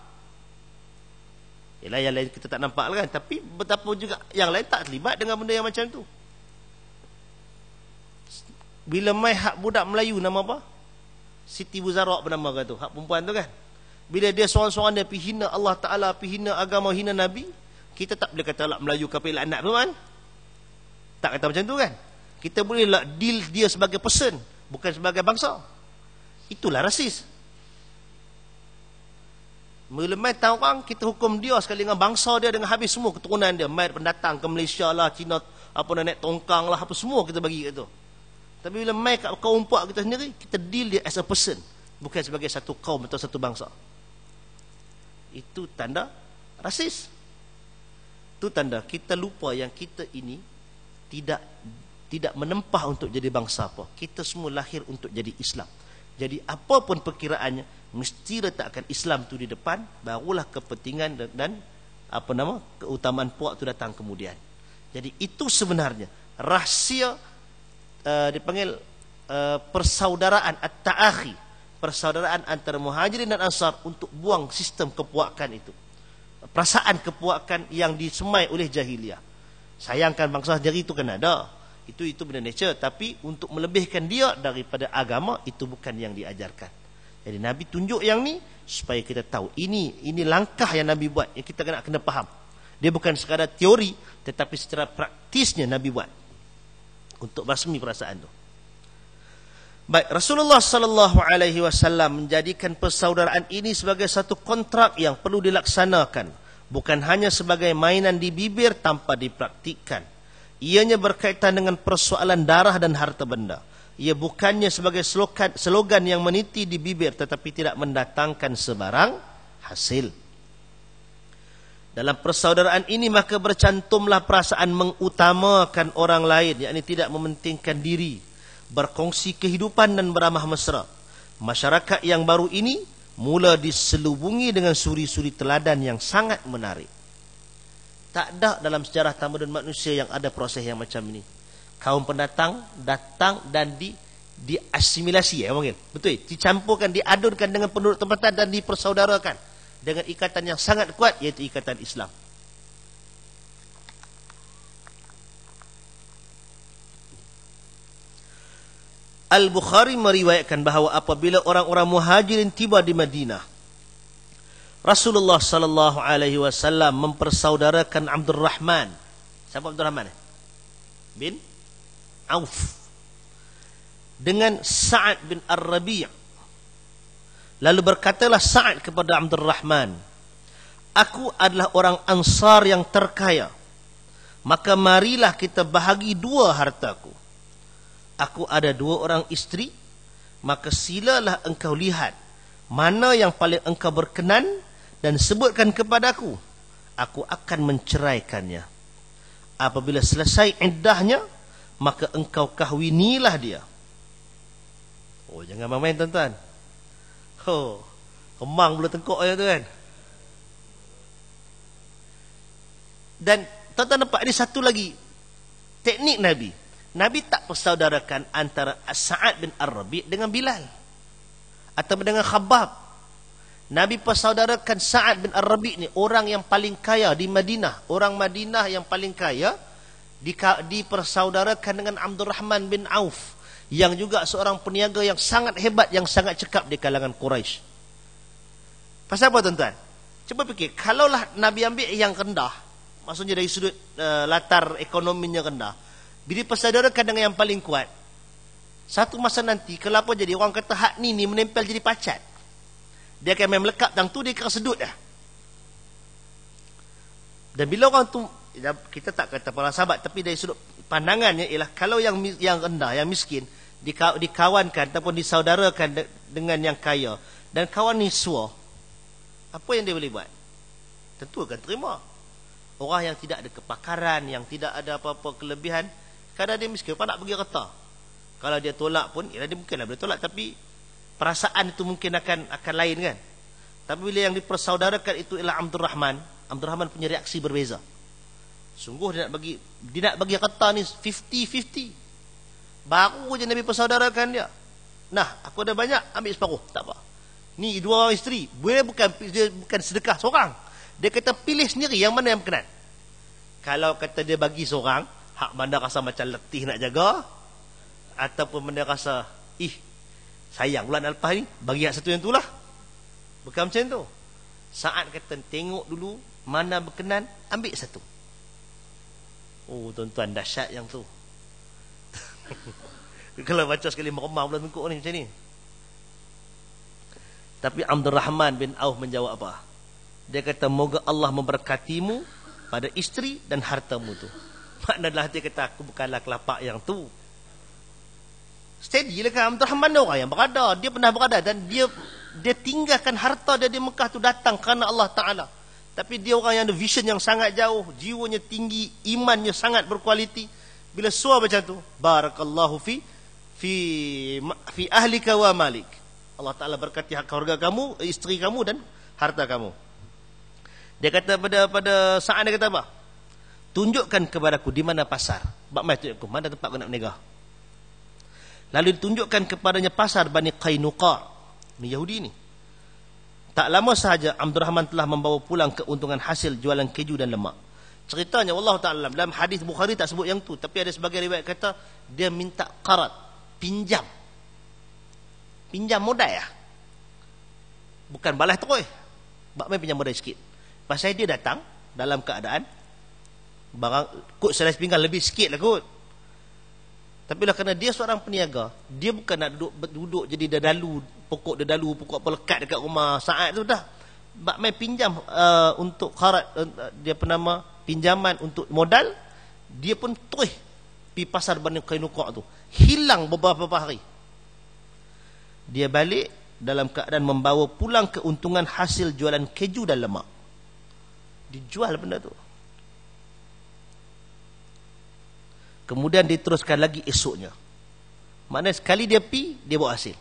Yalah, yang lain kita tak nampak kan, tapi betapa juga yang lain tak terlibat dengan benda yang macam tu. Bila mai hak budak Melayu nama apa? Siti Buzarak bernama kan tu, hak perempuan tu kan. Bila dia seorang-seorang dia pergi hina Allah Ta'ala, pergi hina agama, hina Nabi, kita tak boleh kata lah Melayu kafir laknat tu kan. Tak kata macam tu kan. Kita boleh lah deal dia sebagai person, bukan sebagai bangsa. Itulah rasis. Bila mai tahu orang, kita hukum dia sekali dengan bangsa dia, dengan habis semua keturunan dia. Mai pendatang ke Malaysia lah, Cina, apa nak naik tongkang lah, apa semua kita bagi kat tu. Tapi bila mai kat kaum puak kita sendiri, kita deal dia as a person, bukan sebagai satu kaum atau satu bangsa. Itu tanda rasis. Itu tanda kita lupa yang kita ini tidak menempah untuk jadi bangsa apa. Kita semua lahir untuk jadi Islam. Jadi apapun perkiraannya, mesti letakkan Islam tu di depan, barulah kepentingan dan keutamaan puak tu datang kemudian. Jadi itu sebenarnya rahsia dipanggil persaudaraan at-ta'akhi, persaudaraan antara muhajirin dan ansar untuk buang sistem kepuakan itu, perasaan kepuakan yang disemai oleh jahiliah. Sayangkan bangsa sendiri itu kan ada, itu benda nature, tapi untuk melebihkan dia daripada agama, itu bukan yang diajarkan. Jadi Nabi tunjuk yang ni supaya kita tahu ini langkah yang Nabi buat, yang kita kena faham. Dia bukan sekadar teori, tetapi secara praktisnya Nabi buat untuk basmi perasaan tu. Baik, Rasulullah sallallahu alaihi wasallam menjadikan persaudaraan ini sebagai satu kontrak yang perlu dilaksanakan, bukan hanya sebagai mainan di bibir tanpa dipraktikkan. Ianya berkaitan dengan persoalan darah dan harta benda. Ia bukannya sebagai slogan yang meniti di bibir tetapi tidak mendatangkan sebarang hasil. Dalam persaudaraan ini maka bercantumlah perasaan mengutamakan orang lain, yakni tidak mementingkan diri, berkongsi kehidupan dan beramah mesra. Masyarakat yang baru ini mula diselubungi dengan suri-suri teladan yang sangat menarik. Tak ada dalam sejarah tamadun manusia yang ada proses yang macam ini. Kaum pendatang datang dan diasimilasi, panggil. Betul? Dicampurkan, diadunkan dengan penduduk tempatan dan dipersaudarakan dengan ikatan yang sangat kuat, iaitu ikatan Islam. Al-Bukhari meriwayatkan bahawa apabila orang-orang muhajirin tiba di Madinah, Rasulullah sallallahu alaihi wasallam mempersaudarakan Abdul Rahman. Siapa Abdul Rahman? Bin Auf dengan Sa'ad bin Ar-Rabi'. Lalu berkatalah Sa'ad kepada Abdul Rahman, aku adalah orang Ansar yang terkaya, maka marilah kita bahagi dua hartaku. Aku ada 2 orang isteri, maka silalah engkau lihat mana yang paling engkau berkenan dan sebutkan kepadaku, aku akan menceraikannya. Apabila selesai iddahnya, maka engkau kahwinilah dia. Oh, jangan main-main tuan-tuan. Oh, kemang bulu tengkok je tu kan. Dan tuan-tuan nampak ini satu lagi teknik Nabi. Nabi tak persaudarakan antara Sa'ad bin Ar-Rabi' dengan Bilal atau dengan Khabbab. Nabi persaudarakan Sa'ad bin Ar-Rabi' ni, orang yang paling kaya di Madinah. Orang Madinah yang paling kaya dipersaudarakan dengan Abdul Rahman bin Auf, yang juga seorang peniaga yang sangat hebat, yang sangat cekap di kalangan Quraisy. Pasal apa tuan-tuan? Cuba fikir, kalaulah Nabi ambil yang rendah, maksudnya dari sudut latar ekonominya rendah, bila persaudarakan dengan yang paling kuat, satu masa nanti, kalau apa jadi, orang kata hak ni menempel jadi pacat, dia akan main melekat dan tu dia akan sedut dah. Dan bila orang tu, kita tak kata para sahabat, tapi dari sudut pandangannya ialah, kalau yang rendah, yang miskin, dikawankan ataupun disaudarakan dengan yang kaya, dan kawan ni suar, apa yang dia boleh buat? Tentu akan terima. Orang yang tidak ada kepakaran, yang tidak ada apa-apa kelebihan, kadang dia miskin, apa nak pergi reta. Kalau dia tolak pun, dia mungkinlah boleh tolak, tapi perasaan itu mungkin akan lain kan. Tapi bila yang dipersaudarakan itu ialah Abdul Rahman punya reaksi berbeza. Sungguh dia nak bagi reta ni 50-50. Baru je Nabi persaudarakan dia. Nah, aku ada banyak, ambil separuh, tak apa. Ni 2 orang isteri, bukan sedekah seorang. Dia kata pilih sendiri yang mana yang berkenan. Kalau kata dia bagi seorang, hak mana rasa macam letih nak jaga, ataupun mana rasa sayang bulan lepas ni, bagi hak satu yang tu lah. Bukan macam tu. Saat kata tengok dulu mana berkenan, ambil satu. Oh tuan-tuan, dahsyat yang tu. Kalau baca sekali meremah bulan tengkuk ni macam ni. Tapi Abdul Rahman bin Auf menjawab apa? Dia kata, moga Allah memberkatimu pada isteri dan hartamu tu. Maknanya dia kata, aku bukanlah kelapak yang tu. Steady lah kan. Abdul Rahman ni orang yang berada. Dia pernah berada dan dia tinggalkan harta dia di Mekah tu datang kerana Allah Ta'ala. Tapi dia orang yang ada vision yang sangat jauh, jiwanya tinggi, imannya sangat berkualiti. Bila suar macam tu, barakallahu fi ahlika wa malik. Allah Ta'ala berkati hak keluarga kamu, isteri kamu dan harta kamu. Dia kata pada saat dia kata apa? Tunjukkan kepadaku di mana pasar. Bakmai tunjukku, mana tempat aku nak berniaga. Lalu ditunjukkan kepadanya pasar Bani Qainuqa. Ini Yahudi ni. Tak lama sahaja Abdul Rahman telah membawa pulang keuntungan hasil jualan keju dan lemak. Ceritanya wallahu ta'ala dalam hadis Bukhari tak sebut yang tu, tapi ada sebagai riwayat kata dia minta qarat, pinjam modal ya. Bukan balas terus. Bakmai pinjam modal sikit. Pasal dia datang dalam keadaan barang kot selai pinggan lebih sikit lah kot. Tapi lah kerana dia seorang peniaga, dia bukan nak duduk jadi dadalu, pokok apa lekat dekat rumah saat tu dah. Bakmai pinjam untuk qarat, dia bernama pinjaman untuk modal, dia pun terus pergi pasar Bani Qainuqa tu. Hilang beberapa hari. Dia balik dalam keadaan membawa pulang keuntungan hasil jualan keju dan lemak. Dijual benda tu. Kemudian diteruskan lagi esoknya. Maknanya sekali dia pi, dia bawa hasil.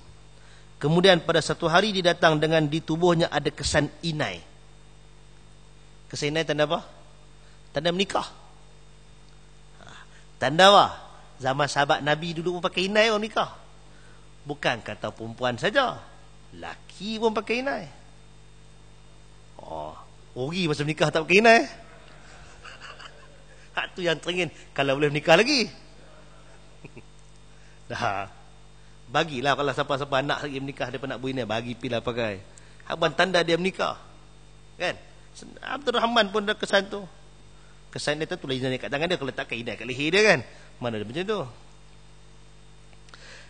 Kemudian pada satu hari dia datang dengan di tubuhnya ada kesan inai. Kesan inai tanda apa? Tanda menikah. Tanda apa? Zaman sahabat Nabi dulu pun pakai inai orang nikah. Bukan kata perempuan saja, laki pun pakai inai. Ori masa menikah tak pakai inai. Hak tu yang teringin kalau boleh menikah lagi. Dah. Bagilah kalau siapa-siapa anak lagi menikah dia nak berinai, bagi pilah pakai. Hak bukan tanda dia menikah. Kan? Abdul Rahman pun ada kesan tu. Kesan dia tu inai kat tangan dia, kalau letakkan inai kat leher dia kan. Mana ada macam tu.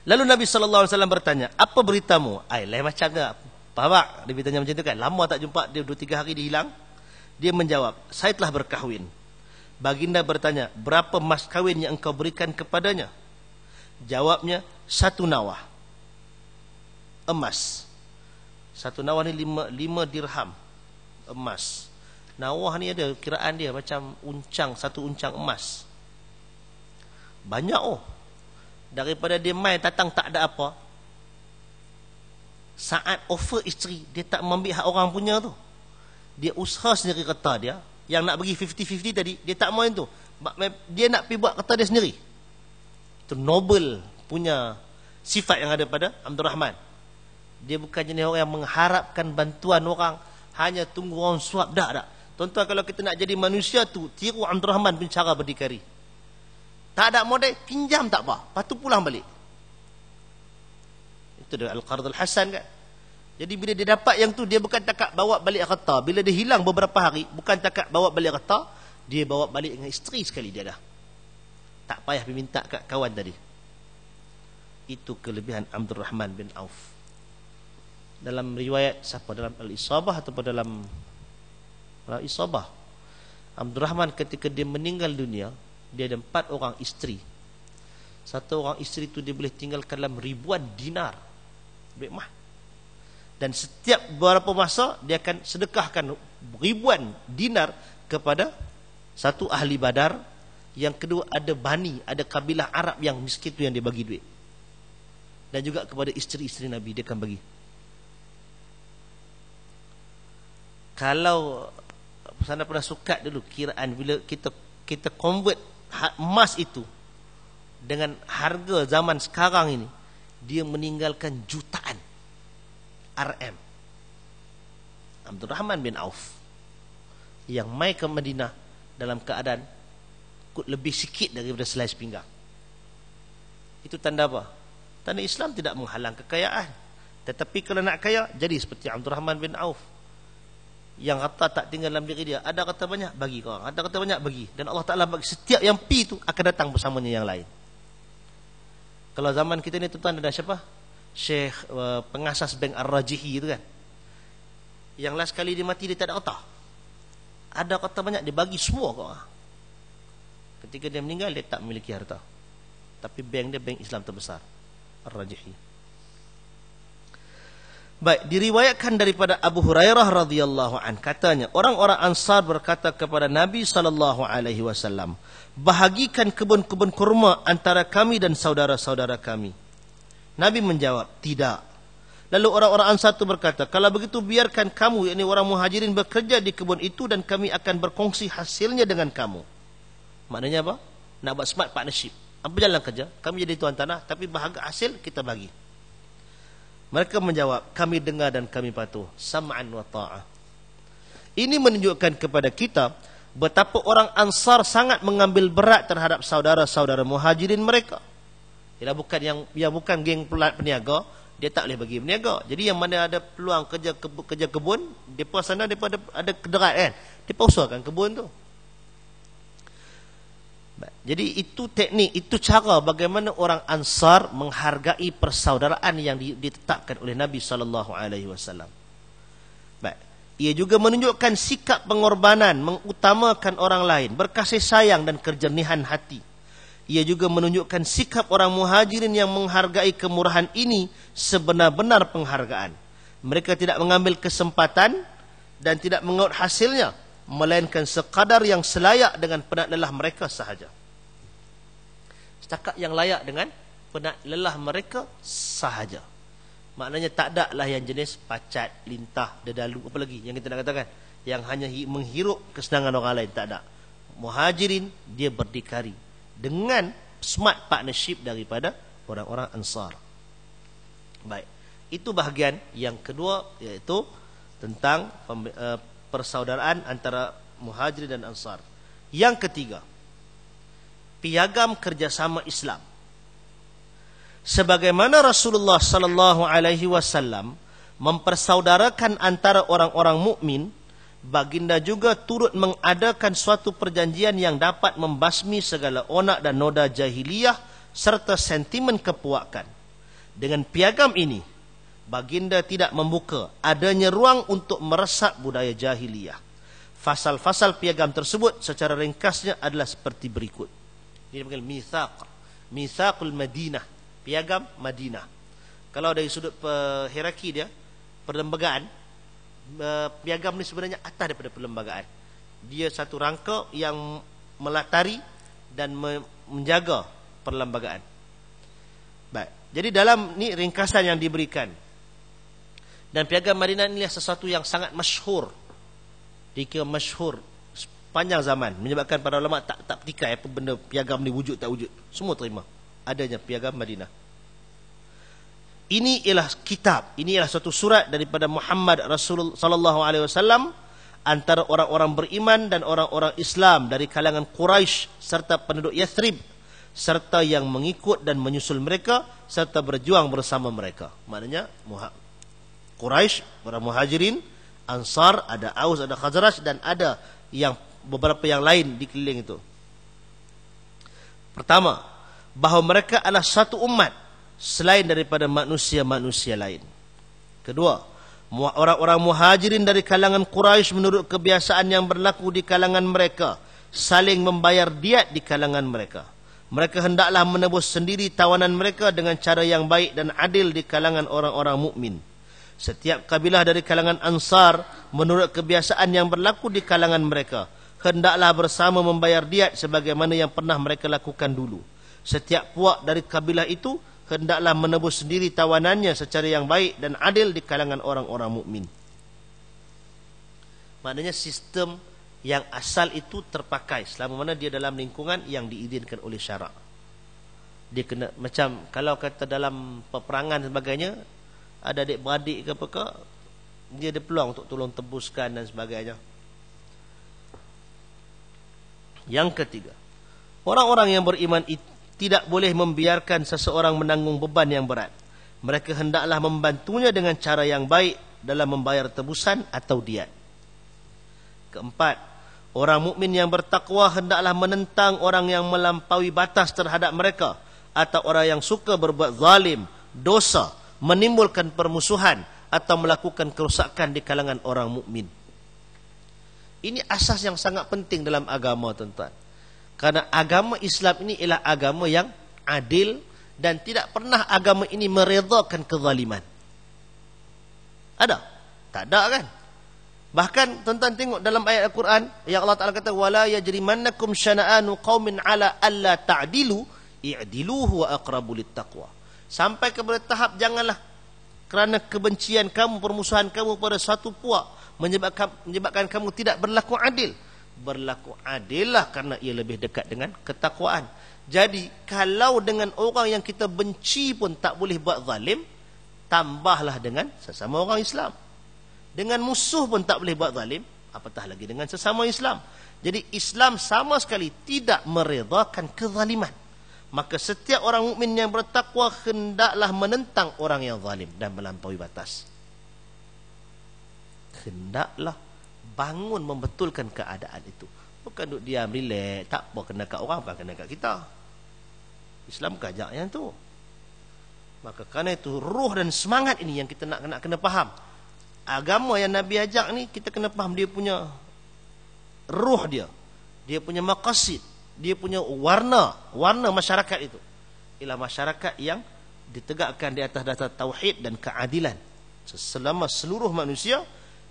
Lalu Nabi SAW bertanya, apa beritamu? Lain macam tak? Faham tak? Dia bertanya macam tu kan. Lama tak jumpa dia, 2-3 hari dia hilang. Dia menjawab, saya telah berkahwin. Baginda bertanya, berapa mas kahwin yang engkau berikan kepadanya? Jawabnya, 1 nawah emas. 1 nawah ni 5 dirham emas. Nawah ni ada kiraan dia macam uncang, 1 uncang emas. Banyak daripada dia main datang tak ada apa. Saat offer isteri, dia tak mengambil hak orang punya tu. Dia usaha sendiri kata dia. Yang nak bagi 50-50 tadi, dia tak main tu. Dia nak pergi buat kata dia sendiri. Itu noble punya sifat yang ada pada Abdul Rahman. Dia bukan jenis orang yang mengharapkan bantuan orang, hanya tunggu orang suap. Tak. Tuan-tuan, kalau kita nak jadi manusia tu, tiru Abdul Rahman bin cara berdikari. Tak ada modal, pinjam tak apa, lepas tu pulang balik. Itu dia Al-Qardul Hasan kan. Jadi bila dia dapat yang tu, dia bukan takat bawa balik harta. Bila dia hilang beberapa hari, bukan takat bawa balik harta, dia bawa balik dengan isteri sekali dia dah. Tak payah minta kat kawan tadi. Itu kelebihan Abdul Rahman bin Auf. Dalam riwayat siapa, dalam Al-Isabah atau dalam Al-Isabah, Abdul Rahman ketika dia meninggal dunia, dia ada 4 orang isteri. Satu orang isteri tu dia boleh tinggalkan dalam ribuan dinar, duit mah. Dan setiap beberapa masa dia akan sedekahkan ribuan dinar kepada satu ahli Badar. Yang kedua ada Bani, ada kabilah Arab yang miskin tu yang dia bagi duit. Dan juga kepada isteri-isteri Nabi dia akan bagi. Kalau sana pernah sukat dulu kiraan, bila kita convert emas itu dengan harga zaman sekarang ini, dia meninggalkan jutaan RM. Abdul Rahman bin Auf yang mai ke Madinah dalam keadaan lebih sikit daripada selai pinggang. Itu tanda apa? Tanda Islam tidak menghalang kekayaan. Tetapi kalau nak kaya, jadi seperti Abdul Rahman bin Auf, yang harta tak tinggal dalam diri dia. Ada kata banyak, bagi kau orang. Ada kata banyak, bagi. Dan Allah Ta'ala bagi setiap yang pi tu akan datang bersamanya yang lain. Kalau zaman kita ni tuan-tuan, ada siapa? Syekh pengasas Bank Ar-Rajihi itu kan, yang last kali dia mati dia tak ada harta. Ada kata banyak, dia bagi semua kau orang. Ketika dia meninggal, dia tak memiliki harta. Tapi bank dia bank Islam terbesar, Ar-Rajihi. Baik, diriwayatkan daripada Abu Hurairah radhiyallahu an, katanya orang-orang Ansar berkata kepada Nabi sallallahu alaihi wasallam, bahagikan kebun-kebun kurma antara kami dan saudara-saudara kami. Nabi menjawab, tidak. Lalu orang-orang Ansar itu berkata, kalau begitu biarkan kamu, yakni orang Muhajirin, bekerja di kebun itu dan kami akan berkongsi hasilnya dengan kamu. Maknanya apa? Nak buat smart partnership. Apa jalan kerja? Kami jadi tuan tanah, tapi bahagian hasil kita bagi. Mereka menjawab, kami dengar dan kami patuh. Sam'an wa ta'ah. Ini menunjukkan kepada kita betapa orang Ansar sangat mengambil berat terhadap saudara-saudara Muhajirin mereka. Ialah bukan yang bukan geng peniaga, dia tak boleh bagi peniaga. Jadi yang mana ada peluang kerja kebun, depa sana depa ada kederat kan, depa usahakan kebun tu. Jadi itu teknik, itu cara bagaimana orang Ansar menghargai persaudaraan yang ditetapkan oleh Nabi sallallahu alaihi wasallam. Baik, ia juga menunjukkan sikap pengorbanan, mengutamakan orang lain, berkasih sayang dan kejernihan hati. Ia juga menunjukkan sikap orang Muhajirin yang menghargai kemurahan ini sebenar-benar penghargaan. Mereka tidak mengambil kesempatan dan tidak mengaut hasilnya, melainkan sekadar yang selayak dengan penat lelah mereka sahaja. Setakat yang layak dengan penat lelah mereka sahaja. Maknanya tak ada lah yang jenis pacat, lintah, dedalu, apa lagi yang kita nak katakan, yang hanya menghirup kesenangan orang lain. Tak ada. Muhajirin dia berdikari dengan smart partnership daripada orang-orang Ansar. Baik, itu bahagian yang kedua, iaitu tentang persaudaraan antara Muhajirin dan Ansar. Yang ketiga, piagam kerjasama Islam. Sebagaimana Rasulullah sallallahu alaihi wasallam mempersaudarakan antara orang-orang mukmin, baginda juga turut mengadakan suatu perjanjian yang dapat membasmi segala onak dan noda jahiliyah serta sentimen kepuakan. Dengan piagam ini, baginda tidak membuka adanya ruang untuk meresap budaya jahiliyah. Fasal-fasal piagam tersebut secara ringkasnya adalah seperti berikut. Ini dipanggil mitsaq, mitsaqul Madinah, piagam Madinah. Kalau dari sudut hierarki dia, perlembagaan, piagam ni sebenarnya atas daripada perlembagaan. Dia satu rangka yang melatari dan menjaga perlembagaan. Baik. Jadi dalam ni ringkasan yang diberikan. Dan piagam Madinah ini sesuatu yang sangat masyhur. Dikira masyhur panjang zaman, menyebabkan para ulama tak petikai apa benda piagam ni wujud tak wujud. Semua terima adanya piagam Madinah. ini ialah kitab, ini ialah suatu surat daripada Muhammad Rasulullah sallallahu alaihi wasallam antara orang-orang beriman dan orang-orang Islam dari kalangan Quraisy serta penduduk Yathrib serta yang mengikut dan menyusul mereka serta berjuang bersama mereka. Maknanya Quraisy, orang Muhajirin, Ansar, ada Aus, ada Khazraj dan ada yang beberapa yang lain di keliling itu. Pertama, bahawa mereka adalah satu umat selain daripada manusia-manusia lain. Kedua, orang-orang Muhajirin dari kalangan Quraisy menurut kebiasaan yang berlaku di kalangan mereka saling membayar diat di kalangan mereka. Mereka hendaklah menebus sendiri tawanan mereka dengan cara yang baik dan adil di kalangan orang-orang mukmin. Setiap kabilah dari kalangan Ansar menurut kebiasaan yang berlaku di kalangan mereka hendaklah bersama membayar diat sebagaimana yang pernah mereka lakukan dulu. Setiap puak dari kabilah itu hendaklah menebus sendiri tawanannya secara yang baik dan adil di kalangan orang-orang mukmin. Maknanya sistem yang asal itu terpakai selama mana dia dalam lingkungan yang diizinkan oleh syarak. Dia kena macam kalau kata dalam peperangan dan sebagainya, ada adik-beradik ke apa ke, dia ada peluang untuk tolong tebuskan dan sebagainya. Yang ketiga, orang-orang yang beriman itu tidak boleh membiarkan seseorang menanggung beban yang berat. Mereka hendaklah membantunya dengan cara yang baik dalam membayar tebusan atau diat. Keempat, orang mukmin yang bertakwa hendaklah menentang orang yang melampaui batas terhadap mereka atau orang yang suka berbuat zalim, dosa, menimbulkan permusuhan atau melakukan kerosakan di kalangan orang mukmin. Ini asas yang sangat penting dalam agama, tuan-tuan. Karena agama Islam ini ialah agama yang adil dan tidak pernah agama ini meredakan kezaliman. Ada? Tak ada kan? Bahkan tuan-tuan tengok dalam ayat Al-Quran yang Allah Ta'ala kata wala yajrimannakum syana'anu qaumin ala alla ta'dilu i'diluhu wa aqrabu littaqwa. Sampai kepada tahap janganlah kerana kebencian kamu, permusuhan kamu pada satu puak menyebabkan kamu tidak berlaku adil. Berlaku adillah karena ia lebih dekat dengan ketakwaan. Jadi kalau dengan orang yang kita benci pun tak boleh buat zalim, tambahlah dengan sesama orang Islam. Dengan musuh pun tak boleh buat zalim, apatah lagi dengan sesama Islam. Jadi Islam sama sekali tidak meredakan kezaliman. Maka setiap orang mukmin yang bertakwa hendaklah menentang orang yang zalim dan melampaui batas. Hendaklah bangun membetulkan keadaan itu. Bukan duduk diam, relax, tak apa kena kat orang, bukan kena kat kita. Islam kajak yang tu. Maka kerana itu ruh dan semangat ini yang kita nak kena faham. Agama yang Nabi ajak ni kita kena faham dia punya ruh dia. Dia punya maqasid, dia punya warna masyarakat itu. Ialah masyarakat yang ditegakkan di atas dasar tauhid dan keadilan selama seluruh manusia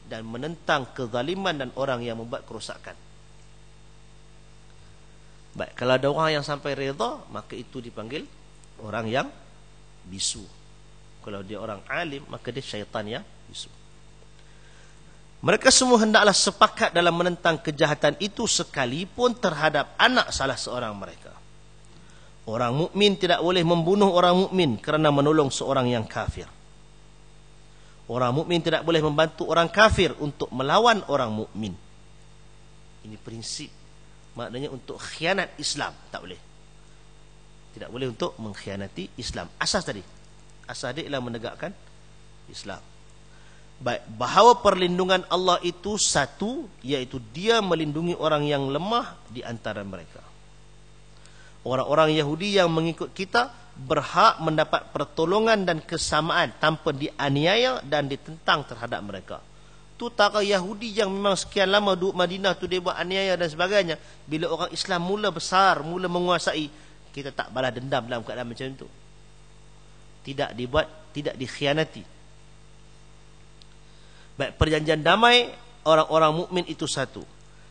dan menentang kezaliman dan orang yang membuat kerosakan. Baik, kalau ada orang yang sampai redha, maka itu dipanggil orang yang bisu. Kalau dia orang alim, maka dia syaitan yang bisu. Mereka semua hendaklah sepakat dalam menentang kejahatan itu sekalipun terhadap anak salah seorang mereka. Orang mukmin tidak boleh membunuh orang mukmin kerana menolong seorang yang kafir. Orang mukmin tidak boleh membantu orang kafir untuk melawan orang mukmin. Ini prinsip. Maknanya untuk khianat Islam tak boleh. Tidak boleh untuk mengkhianati Islam. Asas tadi. Asas dia ialah menegakkan Islam. Baik, bahawa perlindungan Allah itu satu, iaitu dia melindungi orang yang lemah di antara mereka. Orang-orang Yahudi yang mengikut kita berhak mendapat pertolongan dan kesamaan tanpa dianiaya dan ditentang terhadap mereka. Tu tara Yahudi yang memang sekian lama duduk Madinah tu dia buat aniaya dan sebagainya. Bila orang Islam mula besar, mula menguasai, kita tak balas dendam dalam keadaan macam itu. Tidak dibuat, tidak dikhianati. Baik, perjanjian damai orang-orang mukmin itu satu.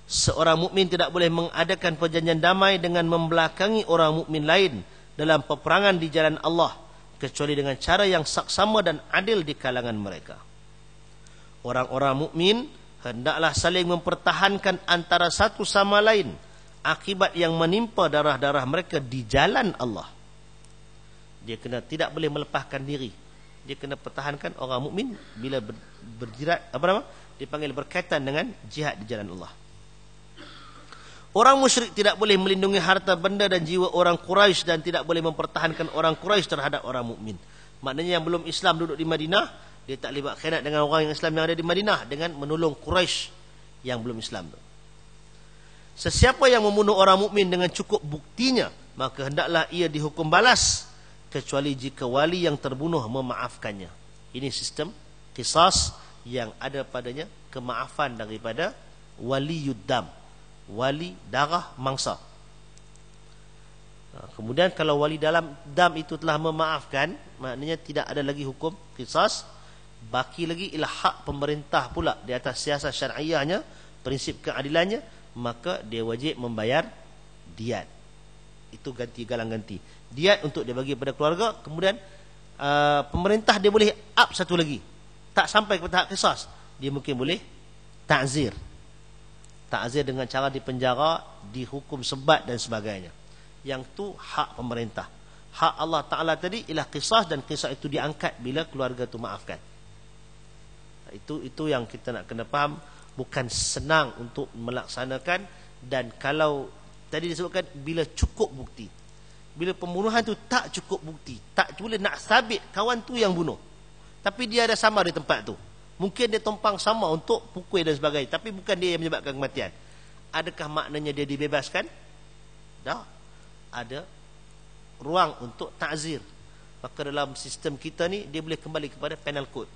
Seorang mukmin tidak boleh mengadakan perjanjian damai dengan membelakangi orang mukmin lain dalam peperangan di jalan Allah kecuali dengan cara yang saksama dan adil di kalangan mereka. Orang-orang mukmin hendaklah saling mempertahankan antara satu sama lain akibat yang menimpa darah-darah mereka di jalan Allah. Dia kena tidak boleh melepaskan diri dia kena pertahankan orang mukmin bila berjirat dipanggil berkaitan dengan jihad di jalan Allah. Orang musyrik tidak boleh melindungi harta benda dan jiwa orang Quraisy dan tidak boleh mempertahankan orang Quraisy terhadap orang mukmin. Maknanya yang belum Islam duduk di Madinah, dia tak boleh buat khianat dengan orang yang Islam yang ada di Madinah dengan menolong Quraisy yang belum Islam tu. Sesiapa yang membunuh orang mukmin dengan cukup buktinya, maka hendaklah ia dihukum balas, kecuali jika wali yang terbunuh memaafkannya. Ini sistem qisas yang ada padanya kemaafan daripada waliyud dam, wali darah mangsa. Kemudian kalau wali dalam dam itu telah memaafkan, maknanya tidak ada lagi hukum qisas, baki lagi ialah hak pemerintah pula di atas siasat syar'iyahnya, prinsip keadilannya, maka dia wajib membayar diat. Itu ganti galang ganti. Diat untuk dia bagi pada keluarga, kemudian pemerintah dia boleh up satu lagi. Tak sampai ke tahap qisas, dia mungkin boleh ta'zir. Ta'zir dengan cara dipenjara, dihukum sebat dan sebagainya. Yang tu hak pemerintah. Hak Allah Ta'ala tadi ialah qisas, dan qisas itu diangkat bila keluarga tu maafkan. Itu yang kita nak kena faham. Bukan senang untuk melaksanakan, dan kalau tadi disebutkan bila cukup bukti. Bila pembunuhan tu tak cukup bukti, tak boleh nak sabit kawan tu yang bunuh, tapi dia ada sama di tempat tu, mungkin dia tumpang sama untuk pukul dan sebagainya, tapi bukan dia yang menyebabkan kematian. Adakah maknanya dia dibebaskan? Tak. Ada ruang untuk ta'zir. Maka dalam sistem kita ni, dia boleh kembali kepada penal code.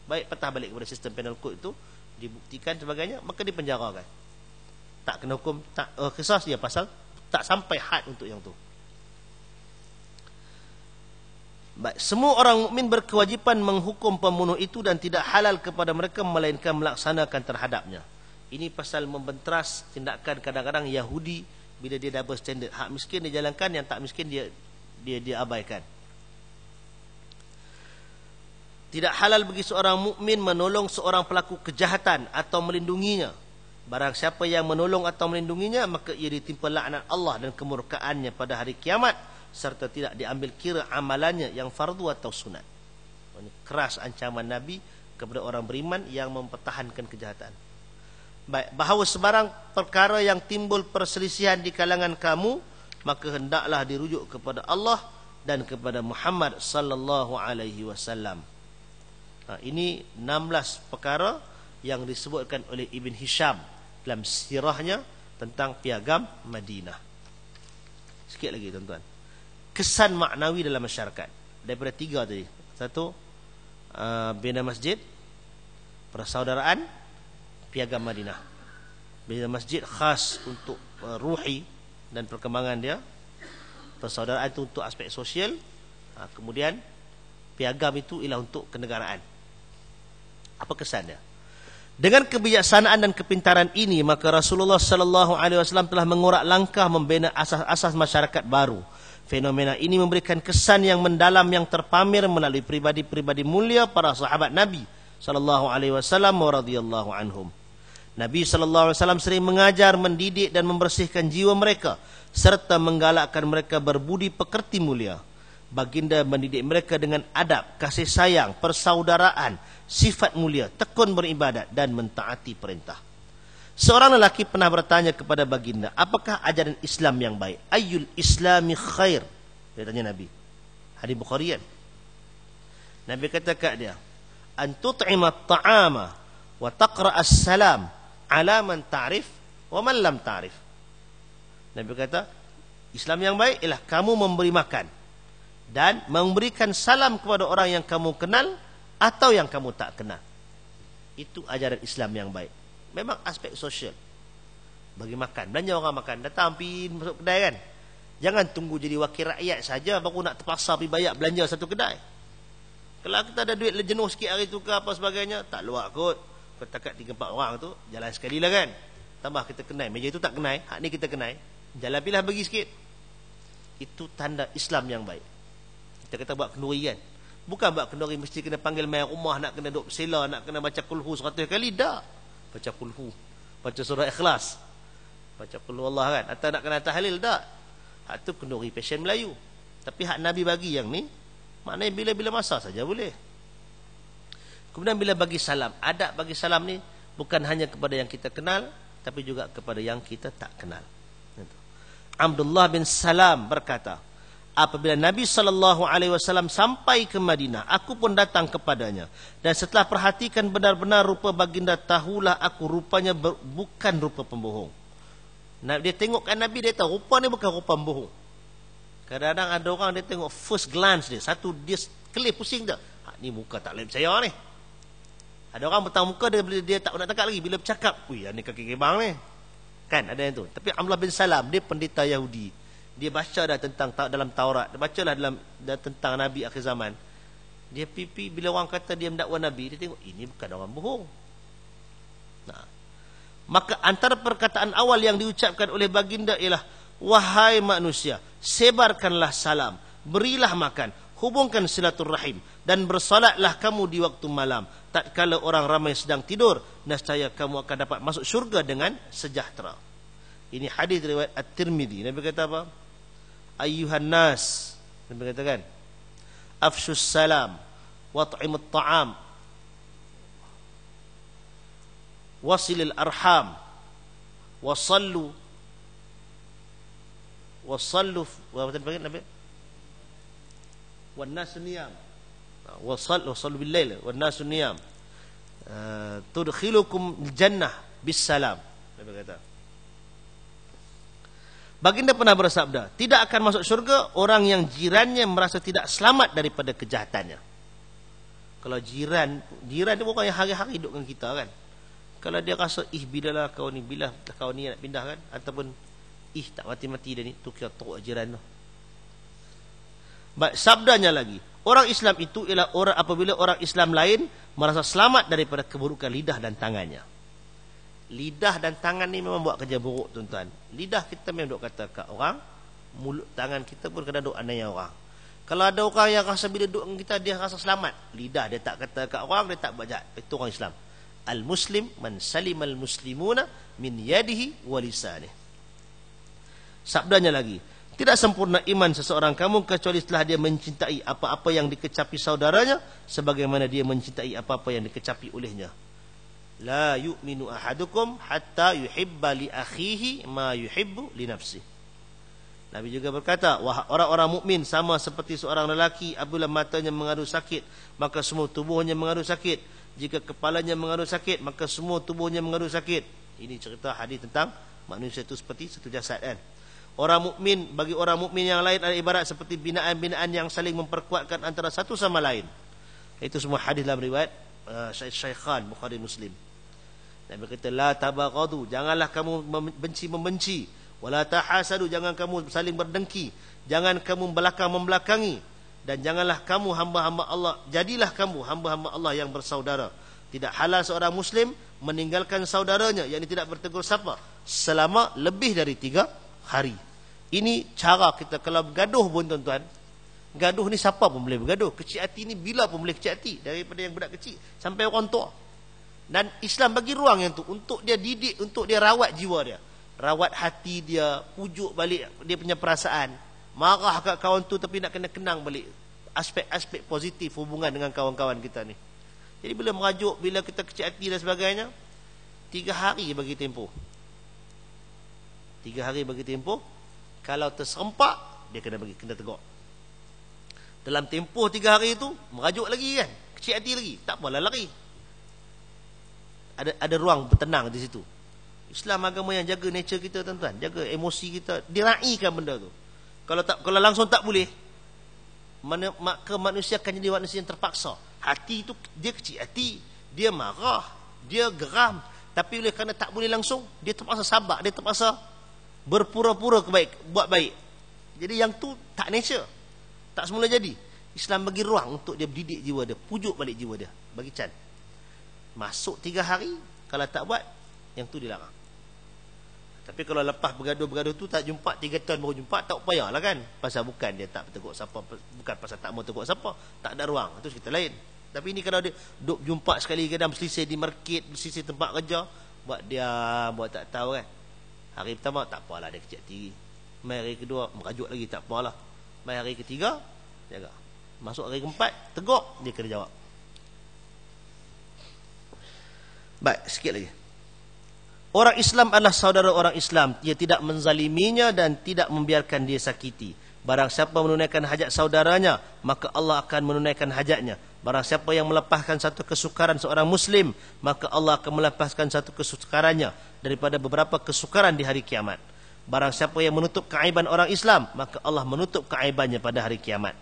Baik, patah balik kepada sistem penal code itu, dibuktikan sebagainya, maka dipenjarakan. Tak kena hukum, tak qisas dia pasal tak sampai had untuk yang tu. Baik, semua orang mukmin berkewajipan menghukum pembunuh itu dan tidak halal kepada mereka melainkan melaksanakan terhadapnya. Ini pasal membenteras tindakan kadang-kadang Yahudi bila dia double standard. Hak miskin dia jalankan, yang tak miskin dia abaikan. Tidak halal bagi seorang mukmin menolong seorang pelaku kejahatan atau melindunginya. Barang siapa yang menolong atau melindunginya, maka ia ditimpa laknat Allah dan kemurkaannya pada hari kiamat, serta tidak diambil kira amalannya yang fardu atau sunat. Ini keras ancaman Nabi kepada orang beriman yang mempertahankan kejahatan. Baik, bahawa sebarang perkara yang timbul perselisihan di kalangan kamu, maka hendaklah dirujuk kepada Allah dan kepada Muhammad sallallahu alaihi wasallam. Ini 16 perkara yang disebutkan oleh Ibn Hisham dalam sirahnya tentang piagam Madinah. Sikit lagi tuan-tuan. Kesan maknawi dalam masyarakat daripada 3 tadi. Satu, bina masjid, persaudaraan, piagam Madinah. Bina masjid khas untuk ruhi dan perkembangan dia. Persaudaraan itu untuk aspek sosial. Kemudian piagam itu ialah untuk kenegaraan. Apa kesannya? Dengan kebijaksanaan dan kepintaran ini, maka Rasulullah sallallahu alaihi wasallam telah mengurak langkah membina asas-asas masyarakat baru. Fenomena ini memberikan kesan yang mendalam yang terpamer melalui pribadi-pribadi mulia para sahabat Nabi sallallahu alaihi wasallam wa radhiyallahu anhum. Nabi sallallahu alaihi wasallam sering mengajar, mendidik dan membersihkan jiwa mereka serta menggalakkan mereka berbudi pekerti mulia. Baginda mendidik mereka dengan adab, kasih sayang, persaudaraan, sifat mulia, tekun beribadat dan mentaati perintah. Seorang lelaki pernah bertanya kepada baginda, apakah ajaran Islam yang baik? Ayyul islami khair? Dia tanya Nabi. Hadis Bukhari kan? Nabi kata kat dia, an tut'ima at-ta'ama wa taqra as-salam ala man ta'rif wa man lam ta'rif. Nabi kata, Islam yang baik ialah kamu memberi makan dan memberikan salam kepada orang yang kamu kenal atau yang kamu tak kenal. Itu ajaran Islam yang baik. Memang aspek sosial. Bagi makan, belanja orang makan, datang pergi masuk kedai kan. Jangan tunggu jadi wakil rakyat saja baru nak terpaksa pergi bayar belanja satu kedai. Kalau kita ada duit jenuh sikit hari tu ke apa sebagainya, tak luak kot. Petakat 3-4 orang tu jalan sekali lah kan. Tambah kita kenai, meja itu tak kenai, hak ni kita kenai, jalan pilah bagi sikit. Itu tanda Islam yang baik. Kita kata buat kenduri kan, bukan buat kenduri mesti kena panggil mai rumah, nak kena duduk bersela, nak kena baca kulhu 100 kali, dah. Baca kulhu, baca surah Ikhlas, baca kulhu Allah kan, atau nak kena tahlil, tak. Hak tu kenduri passion Melayu. Tapi hak Nabi bagi yang ni Maknanya bila-bila masa saja boleh. Kemudian bila bagi salam, adab bagi salam ni bukan hanya kepada yang kita kenal, tapi juga kepada yang kita tak kenal. Abdullah bin Salam berkata, apabila Nabi SAW sampai ke Madinah, aku pun datang kepadanya. Dan setelah perhatikan benar-benar rupa baginda, tahulah aku rupanya bukan rupa pembohong. Dia tengokkan Nabi, dia tahu rupa ni bukan rupa pembohong. Kadang-kadang ada orang dia tengok first glance dia, satu dia kelip pusing dah. Ni muka tak boleh percaya ni. Ada orang bertang muka dia tak nak tangkap lagi. Bila bercakap, wih ni kaki kebang ni. Kan ada yang tu. Tapi Abdullah bin Salam, dia pendeta Yahudi. Dia baca dah tentang dalam Taurat. Dia bacalah tentang Nabi akhir zaman. Dia pipi bila orang kata dia mendakwa Nabi, dia tengok ini bukan orang bohong. Nah. Maka antara perkataan awal yang diucapkan oleh baginda ialah, wahai manusia, sebarkanlah salam, berilah makan, hubungkan silaturrahim, dan bersolatlah kamu di waktu malam. Tatkala orang ramai sedang tidur, nescaya kamu akan dapat masuk syurga dengan sejahtera. Ini hadis riwayat At-Tirmidzi. Nabi kata apa? Ayyuhan nas, Nabi katakan, afshus salam, wat'imut ta'am, wasilil arham, wasallu apa tadi panggil Nabi? Wan nasu niyam. Wasallu bil lail wan nasu niyam. Tudkhilukum jannah bis salam. Nabi kata. Baginda pernah bersabda, tidak akan masuk syurga orang yang jirannya merasa tidak selamat daripada kejahatannya. Kalau jiran dia bukan yang hari-hari duduk dengan kita kan. Kalau dia rasa bilalah kau ni nak pindah kan, ataupun tak mati-mati dia ni, tu kira teruk jiran tu. Sabdanya lagi, orang Islam itu ialah orang apabila orang Islam lain merasa selamat daripada keburukan lidah dan tangannya. Lidah dan tangan ni memang buat kerja buruk tuan-tuan. Lidah kita memang duk kata kat orang, mulut tangan kita pun kena duk aniaya orang. Kalau ada orang yang rasa bila duk dengan kita dia rasa selamat, lidah dia tak kata kat orang, dia tak buat jahat, itu orang Islam. Al-muslim man salimal muslimuna min yadihi wa lisanih. Sabdanya lagi, tidak sempurna iman seseorang kamu kecuali setelah dia mencintai apa-apa yang dikecapi saudaranya sebagaimana dia mencintai apa-apa yang dikecapi olehnya. La yu'minu ahadukum hatta yuhibba li akhihi ma yuhibbu li nafsihi. Nabi juga berkata, orang-orang mukmin sama seperti seorang lelaki apabila matanya mengadu sakit, maka semua tubuhnya mengadu sakit. Jika kepalanya mengadu sakit, maka semua tubuhnya mengadu sakit. Ini cerita hadis tentang manusia itu seperti satu jasad kan. Orang mukmin, bagi orang mukmin yang lain adalah ibarat seperti binaan-binaan yang saling memperkuatkan antara satu sama lain. Itu semua hadis dalam riwayat Syaikhan Bukhari Muslim. Nabi kata, la tabaghadu, janganlah kamu benci-membenci, wala tahasadu, jangan kamu saling berdengki, jangan kamu membelakangi, dan janganlah kamu hamba-hamba Allah, jadilah kamu hamba-hamba Allah yang bersaudara. Tidak halal seorang muslim meninggalkan saudaranya, yakni tidak bertegur sapa selama lebih dari 3 hari. Ini cara kita kalau bergaduh pun tuan-tuan. Gaduh ni siapa pun boleh bergaduh. Kecil hati ni bila pun boleh kecil hati, daripada yang budak kecil sampai orang tua. Dan Islam bagi ruang yang tu untuk dia didik, untuk dia rawat jiwa dia, rawat hati dia, pujuk balik dia punya perasaan. Marah kat kawan tu tapi nak kena kenang balik aspek-aspek positif hubungan dengan kawan-kawan kita ni. Jadi bila merajuk, bila kita kecil hati dan sebagainya, 3 hari bagi tempoh. 3 hari bagi tempoh. Kalau terserempak, dia kena tegur. Dalam tempoh 3 hari itu, merajuk lagi kan, kecil hati lagi, tak apalah lari. Ada ruang bertenang di situ. Islam agama yang jaga nature kita tuan-tuan, jaga emosi kita, diraikan benda tu. Kalau langsung tak boleh, maka manusia akan jadi manusia yang terpaksa. Hati itu dia kecil hati, dia marah, dia geram, tapi oleh kerana tak boleh langsung, dia terpaksa sabar, dia terpaksa berpura-pura buat baik. Jadi yang tu tak nature, tak semula jadi. Islam bagi ruang untuk dia berdidik jiwa dia, pujuk balik jiwa dia, bagi can. Masuk 3 hari, kalau tak buat, yang tu dilarang. Tapi kalau lepas bergaduh tu tak jumpa, 3 tahun baru jumpa, tak payahlah kan. Pasal bukan dia tak tegur siapa, bukan pasal tak mau tegur siapa, tak ada ruang, itu cerita lain. Tapi ini kalau dia duk jumpa sekali kadang berselisih di market, berselisih tempat kerja, buat dia buat tak tahu kan. Hari pertama tak apalah, dia kecil hati. Mai hari kedua merajuk lagi, tak apalah. Mai hari ketiga jaga. Masuk hari keempat, teguk, dia kena jawab. Baik, sikit lagi. Orang Islam adalah saudara orang Islam. Dia tidak menzaliminya dan tidak membiarkan dia sakiti. Barang siapa menunaikan hajat saudaranya, maka Allah akan menunaikan hajatnya. Barang siapa yang melepaskan satu kesukaran seorang Muslim, maka Allah akan melepaskan satu kesukarannya daripada beberapa kesukaran di hari kiamat. Barang siapa yang menutup keaiban orang Islam, maka Allah menutup keaibannya pada hari kiamat.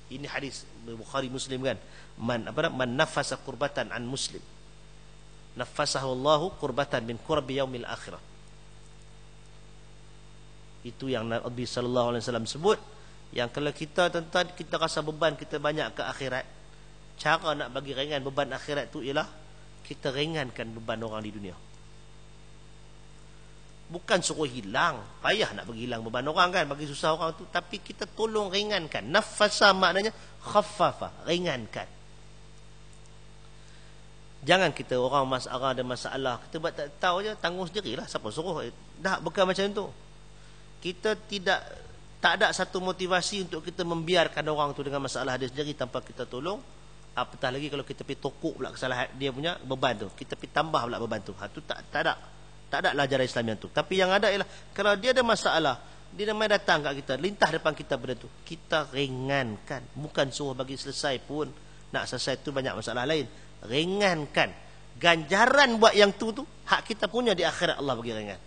Ini hadis Bukhari Muslim kan. Man nafasa kurbatan an Muslim, nafasahu Allahu kurbatan min kurbi yaumil akhirah. Itu yang Nabi sallallahu alaihi wasallam sebut, yang kalau kita tuan-tuan kita rasa beban kita banyak ke akhirat, cara nak bagi ringan beban akhirat tu ialah kita ringankan beban orang di dunia. Bukan suruh hilang, payah nak bagi hilang beban orang kan, bagi susah orang tu, tapi kita tolong ringankan. Nafasa maknanya khaffafa, ringankan. Jangan kita orang ada masalah, kita buat tak tahu je, tanggung sendirilah, siapa suruh. Dah bukan macam tu. Kita tak ada satu motivasi untuk kita membiarkan orang tu dengan masalah dia sendiri tanpa kita tolong. Apatah lagi kalau kita pergi tokok pula kesalahan dia punya beban tu, kita pergi tambah pula beban tu. Tu tak ada. Tak ada ajaran Islam yang tu. Tapi yang ada ialah kalau dia ada masalah, dia main datang kat kita, lintah depan kita benda tu, kita ringankan. Bukan suruh bagi selesai pun. Nak selesai tu banyak masalah lain. Ringankan. Ganjaran buat yang tu hak kita punya di akhirat Allah bagi ringan.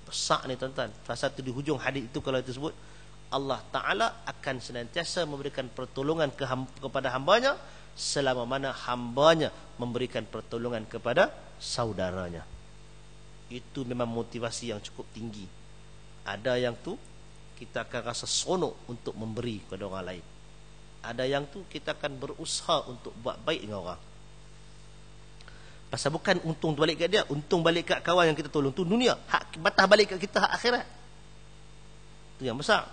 Besar ni tuan-tuan. Salah satu di hujung hadis itu kalau itu sebut, Allah Ta'ala akan senantiasa memberikan pertolongan kepada hambanya selama mana hambanya memberikan pertolongan kepada saudaranya. Itu memang motivasi yang cukup tinggi. Ada yang tu kita akan rasa seronok untuk memberi kepada orang lain. Ada yang tu kita akan berusaha untuk buat baik dengan orang. Pasal bukan untung balik kat dia, untung balik kat kawan yang kita tolong tu dunia, hak batah balik kat kita hak akhirat. Itu yang besar.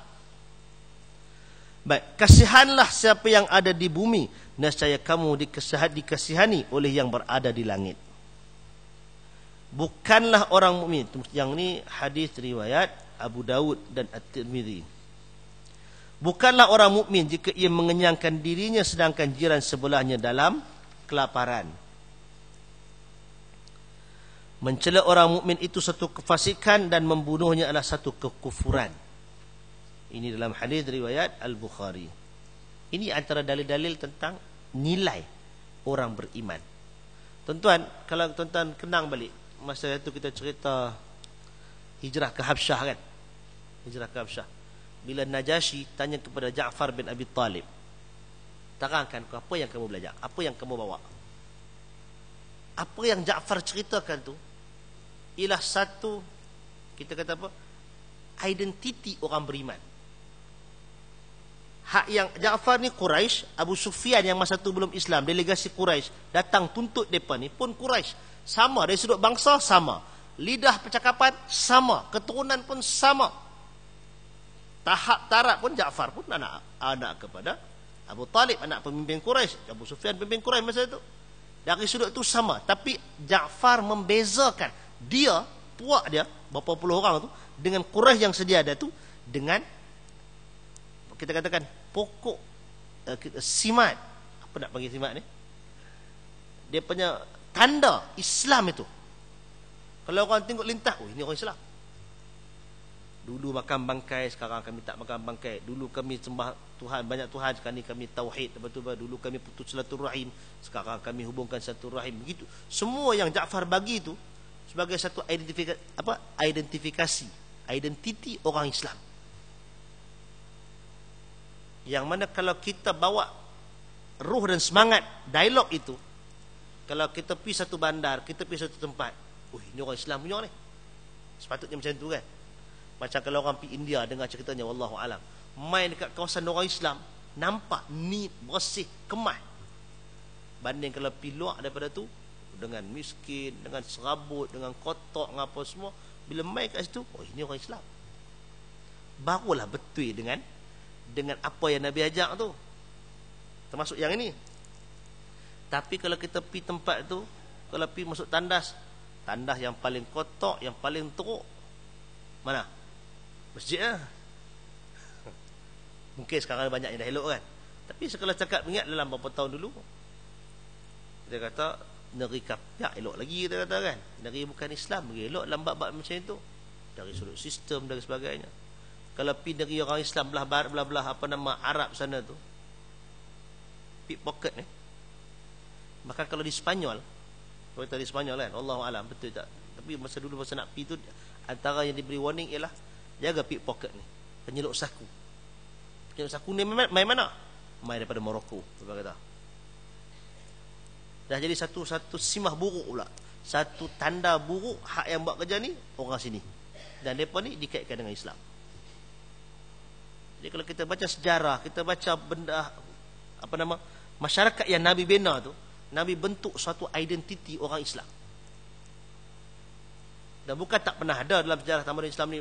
Baik, kasihanlah siapa yang ada di bumi, nescaya kamu dikasihani oleh yang berada di langit. Bukanlah orang mukmin. Yang ni hadis riwayat Abu Daud dan At-Tirmidzi. Bukanlah orang mukmin jika ia mengenyangkan dirinya sedangkan jiran sebelahnya dalam kelaparan. Mencela orang mukmin itu satu kefasikan dan membunuhnya adalah satu kekufuran. Ini dalam hadis riwayat Al-Bukhari. Ini antara dalil-dalil tentang nilai orang beriman. Tuan-tuan, kalau tuan-tuan kenang balik masa itu kita cerita hijrah ke Habsyah kan? Hijrah ke Habsyah. Bila Najasyi tanya kepada Ja'far bin Abi Talib, terangkan apa yang kamu belajar, apa yang kamu bawa. Apa yang Ja'far ceritakan tu ialah satu, kita kata apa, identiti orang beriman. Hak yang Ja'far ni Quraisy, Abu Sufyan yang masa tu belum Islam, delegasi Quraisy datang tuntut depa ni pun Quraisy. Sama dari sudut bangsa, sama. Lidah percakapan sama, keturunan pun sama. Tahap taraf pun Ja'far pun anak kepada Abu Talib, anak pemimpin Quraisy. Abu Sufyan pemimpin Quraisy masa itu. Dari sudut tu sama, tapi Ja'far membezakan dia, puak dia berapa puluh orang tu dengan Quraisy yang sedia ada tu dengan kita katakan pokok simat. Apa nak panggil simat ni? Dia punya tanda Islam itu. Kalau orang tengok lintah, oh ini orang Islam. Dulu makan bangkai, sekarang kami tak makan bangkai. Dulu kami sembah Tuhan, banyak Tuhan, sekarang ni kami tauhid. Betul-betul. Dulu kami putus silaturahim, sekarang kami hubungkan silaturahim. Begitu. Semua yang Ja'far bagi itu sebagai satu identifikasi, identiti orang Islam. Yang mana kalau kita bawa ruh dan semangat dialog itu, kalau kita pergi satu bandar, kita pergi satu tempat, ini orang Islam punya ni. Sepatutnya macam tu kan. Macam kalau orang pergi India dengar ceritanya, wallahu alam, main dekat kawasan orang Islam, nampak neat, bersih, kemas. Banding kalau pergi luar daripada tu, dengan miskin, dengan serabut, dengan kotak, dengan apa semua, bila main kat situ, ini orang Islam. Barulah betul dengan apa yang Nabi ajak tu. Termasuk yang ini. Tapi kalau kita pergi tempat tu, kalau pergi masuk tandas yang paling kotak, yang paling teruk, mana? Masjid lah. Mungkin sekarang banyak yang dah elok kan. Tapi sekala cakap ingat dalam beberapa tahun dulu, dia kata negeri Kapiak elok lagi, kita kata kan. Negeri bukan Islam lagi elok dalam bab-bab macam itu. Dari sudut sistem dan sebagainya. Kalau pergi negeri orang Islam belah apa nama Arab sana tu, pickpocket ni. Maka kalau di Spanyol, kalau kita di Spanyol kan, Allahu alam betul tak? Tapi masa dulu masa nak pergi tu, antara yang diberi warning ialah jaga pickpocket ni, penyeluk saku. Penyeluk saku ni main mana? Main daripada Morocco, apa kata. Dah jadi satu simah buruk pula. Satu tanda buruk hak yang buat kerja ni orang sini. Dan depa ni dikaitkan dengan Islam. Jadi kalau kita baca sejarah, kita baca benda apa nama masyarakat yang Nabi bina tu, Nabi bentuk suatu identiti orang Islam. Dan bukan tak pernah ada dalam sejarah tamadun Islam ni.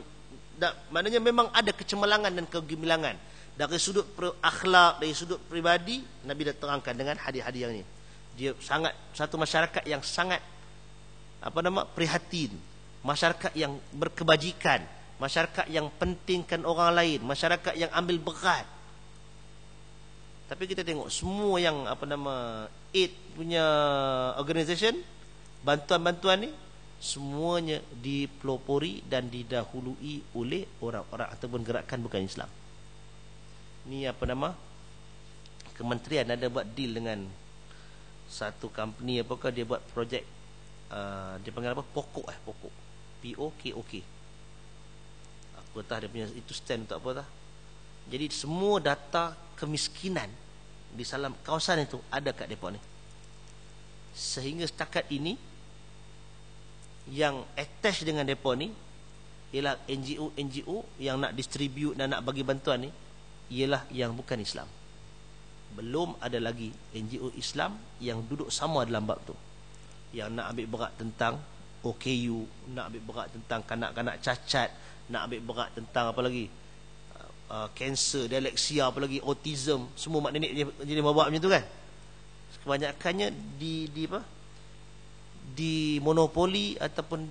Maknanya memang ada kecemerlangan dan kegemilangan. Dari sudut akhlak, dari sudut peribadi, Nabi dah terangkan dengan hadis-hadis yang ni. Dia sangat satu masyarakat yang sangat apa nama prihatin, masyarakat yang berkebajikan, masyarakat yang pentingkan orang lain, masyarakat yang ambil berat. Tapi kita tengok semua yang apa nama aid punya organisation, bantuan-bantuan ni semuanya dipelopori dan didahului oleh orang-orang ataupun gerakan bukan Islam. Ni apa nama kementerian ada buat deal dengan satu company apakah dia buat projek dia panggil apa pokok POKOK. Aku tahu dia punya itu stand untuk apa tah. Jadi semua data kemiskinan di dalam kawasan itu ada kat depa ni. Sehingga setakat ini yang attach dengan depa ni ialah NGO yang nak distribute dan nak bagi bantuan ni ialah yang bukan Islam. Belum ada lagi NGO Islam yang duduk sama dalam bab tu, yang nak ambil berat tentang OKU, nak ambil berat tentang kanak-kanak cacat, nak ambil berat tentang apa lagi kanser, dysleksia, apa lagi autism, semua mak nenek jadi bawa macam tu kan. Kebanyakannya di monopoli ataupun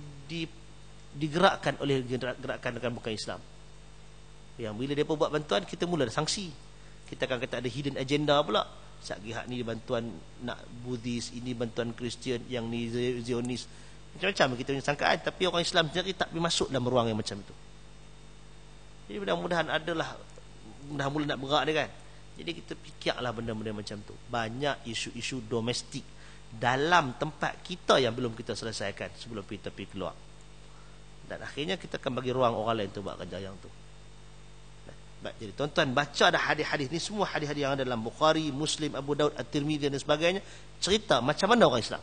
digerakkan oleh gerakan bukan Islam. Yang bila dia buat bantuan, kita mula ada sanksi. Kita akan kata ada hidden agenda pula. Satgi hak ni bantuan nak Buddhis, ini bantuan Kristian, yang ni Zionis. Macam-macam kita punya sangkaan. Tapi orang Islam sendiri tak boleh masuk dalam ruang yang macam itu. Jadi mudah-mudahan adalah mudah mula nak berak dia kan. Jadi kita fikirlah benda-benda macam tu. Banyak isu-isu domestik dalam tempat kita yang belum kita selesaikan sebelum kita pergi keluar. Dan akhirnya kita akan bagi ruang orang lain tu buat kerja yang tu. Jadi tuan-tuan baca ada hadis-hadis ni, semua hadis-hadis yang ada dalam Bukhari, Muslim, Abu Daud, At-Tirmidzi dan sebagainya, cerita macam mana orang Islam.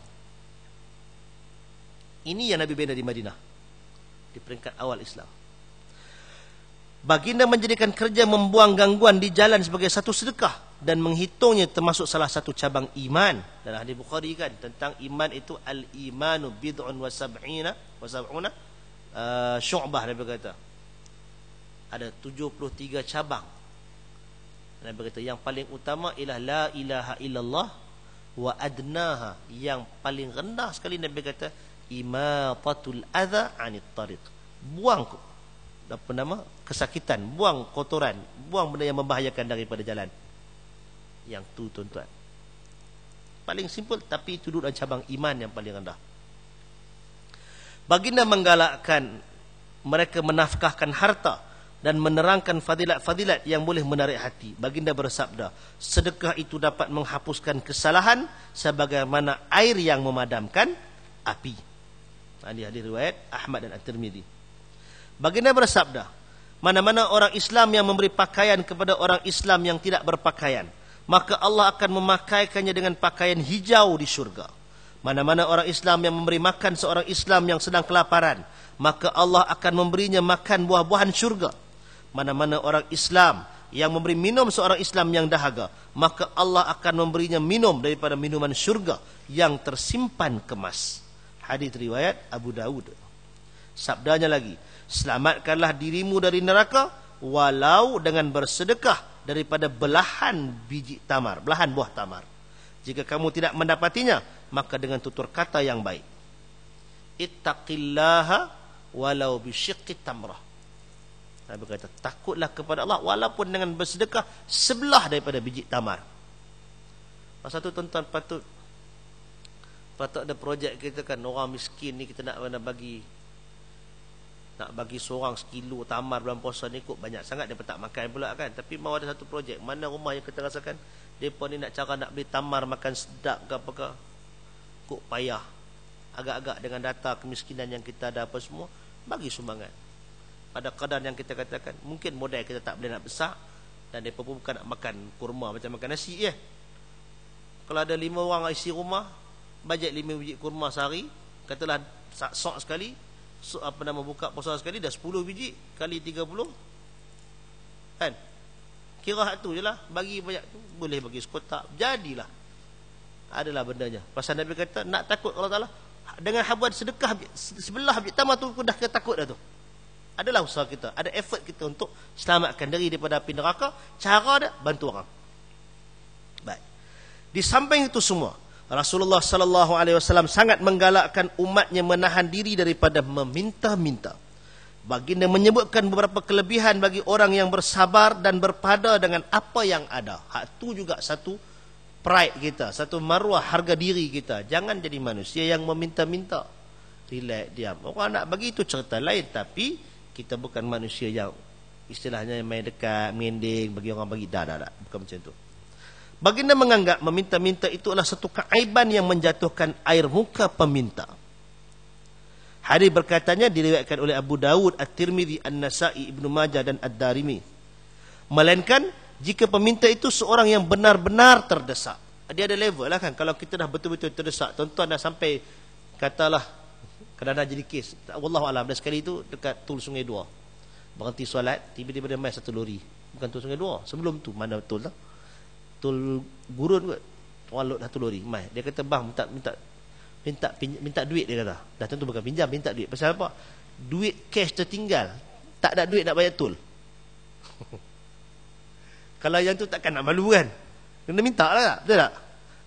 Ini yang Nabi bina di Madinah di peringkat awal Islam. Baginda menjadikan kerja membuang gangguan di jalan sebagai satu sedekah dan menghitungnya termasuk salah satu cabang iman. Dalam hadis Bukhari kan tentang iman itu al-imanu bid'un wa sab'una syu'bah, Nabi kata. Ada 73 cabang. Nabi kata yang paling utama ialah la ilaha illallah, wa adnaha, yang paling rendah sekali Nabi kata imatatul adza 'anit tariq. Buang apa nama kesakitan, buang kotoran, buang benda yang membahayakan daripada jalan. Yang tu tuan-tuan paling simple, tapi itu duduk dalam cabang iman yang paling rendah. Baginda menggalakkan mereka menafkahkan harta dan menerangkan fadilat-fadilat yang boleh menarik hati. Baginda bersabda, sedekah itu dapat menghapuskan kesalahan sebagaimana air yang memadamkan api. Ini hadis riwayat Ahmad dan At-Tirmidzi. Baginda bersabda, mana-mana orang Islam yang memberi pakaian kepada orang Islam yang tidak berpakaian, maka Allah akan memakaikannya dengan pakaian hijau di syurga. Mana-mana orang Islam yang memberi makan seorang Islam yang sedang kelaparan, maka Allah akan memberinya makan buah-buahan syurga. Mana-mana orang Islam yang memberi minum seorang Islam yang dahaga, maka Allah akan memberinya minum daripada minuman syurga yang tersimpan kemas. Hadis riwayat Abu Daud. Sabdanya lagi, selamatkanlah dirimu dari neraka walau dengan bersedekah daripada belahan biji tamar, belahan buah tamar. Jika kamu tidak mendapatinya, maka dengan tutur kata yang baik, ittaqillaha walau bisyiqqi tamrah. Nabi kata, takutlah kepada Allah walaupun dengan bersedekah sebelah daripada biji tamar. Masa tu tuan-tuan patut ada projek kita kan, orang miskin ni kita nak bagi seorang sekilo tamar bulan puasa ni, kok banyak sangat dia tak makan pula kan. Tapi mau ada satu projek, mana rumah yang kita rasakan depa ni nak cara nak beli tamar makan sedap ke apa ke, kok payah. Agak-agak dengan data kemiskinan yang kita ada apa semua, bagi sumbangan pada kadar yang kita katakan. Mungkin modal kita tak boleh nak besar, dan mereka pun bukan nak makan kurma macam makan nasi ya. Kalau ada 5 orang isi rumah, bajet 5 biji kurma sehari, katalah sok sekali, buka puasa sekali dah 10 biji kali 30 kan, kira hak tu je lah, bagi banyak tu, boleh bagi sekotak, jadilah adalah bendanya. Pasal Nabi kata nak takut Allah Ta'ala dengan habuan sedekah sebelah biji tamar tu, dah takut dah tu. Adalah usaha kita, ada effort kita untuk selamatkan diri daripada api neraka. Cara dia bantu orang. Baik. Di samping itu semua, Rasulullah sallallahu alaihi wasallam sangat menggalakkan umatnya menahan diri daripada meminta-minta. Baginda menyebutkan beberapa kelebihan bagi orang yang bersabar dan berpada dengan apa yang ada. Hak tu juga satu pride kita, satu maruah harga diri kita. Jangan jadi manusia yang meminta-minta. Relax, diam. Orang nak bagi itu cerita lain, tapi kita bukan manusia yang istilahnya main dekat, mengending, bagi orang bagi. Dah. Bukan macam tu. Baginda menganggap meminta-minta itu adalah satu keaiban yang menjatuhkan air muka peminta. Hadis berkatanya diriwayatkan oleh Abu Dawud, At-Tirmidzi, An-Nasa'i, Ibnu Majah dan Ad-Darimi. Melainkan jika peminta itu seorang yang benar-benar terdesak. Dia ada level lah kan. Kalau kita dah betul-betul terdesak, tuan-tuan dah sampai katalah kadang-kadang jadi kes, wallahualam, dah sekali itu dekat Tol Sungai Dua, berhenti solat, tiba-tiba dia mai satu lori, bukan Tol Sungai Dua, sebelum tu mana betul lah, Tol Gurun kot, orang load satu lori mai. Dia kata bang minta duit, dia kata. Dah tentu bukan pinjam, minta duit. Pasal apa? Duit cash tertinggal, tak ada duit nak bayar tol. Kalau yang tu takkan nak malu kan, kena minta lah, betul tak?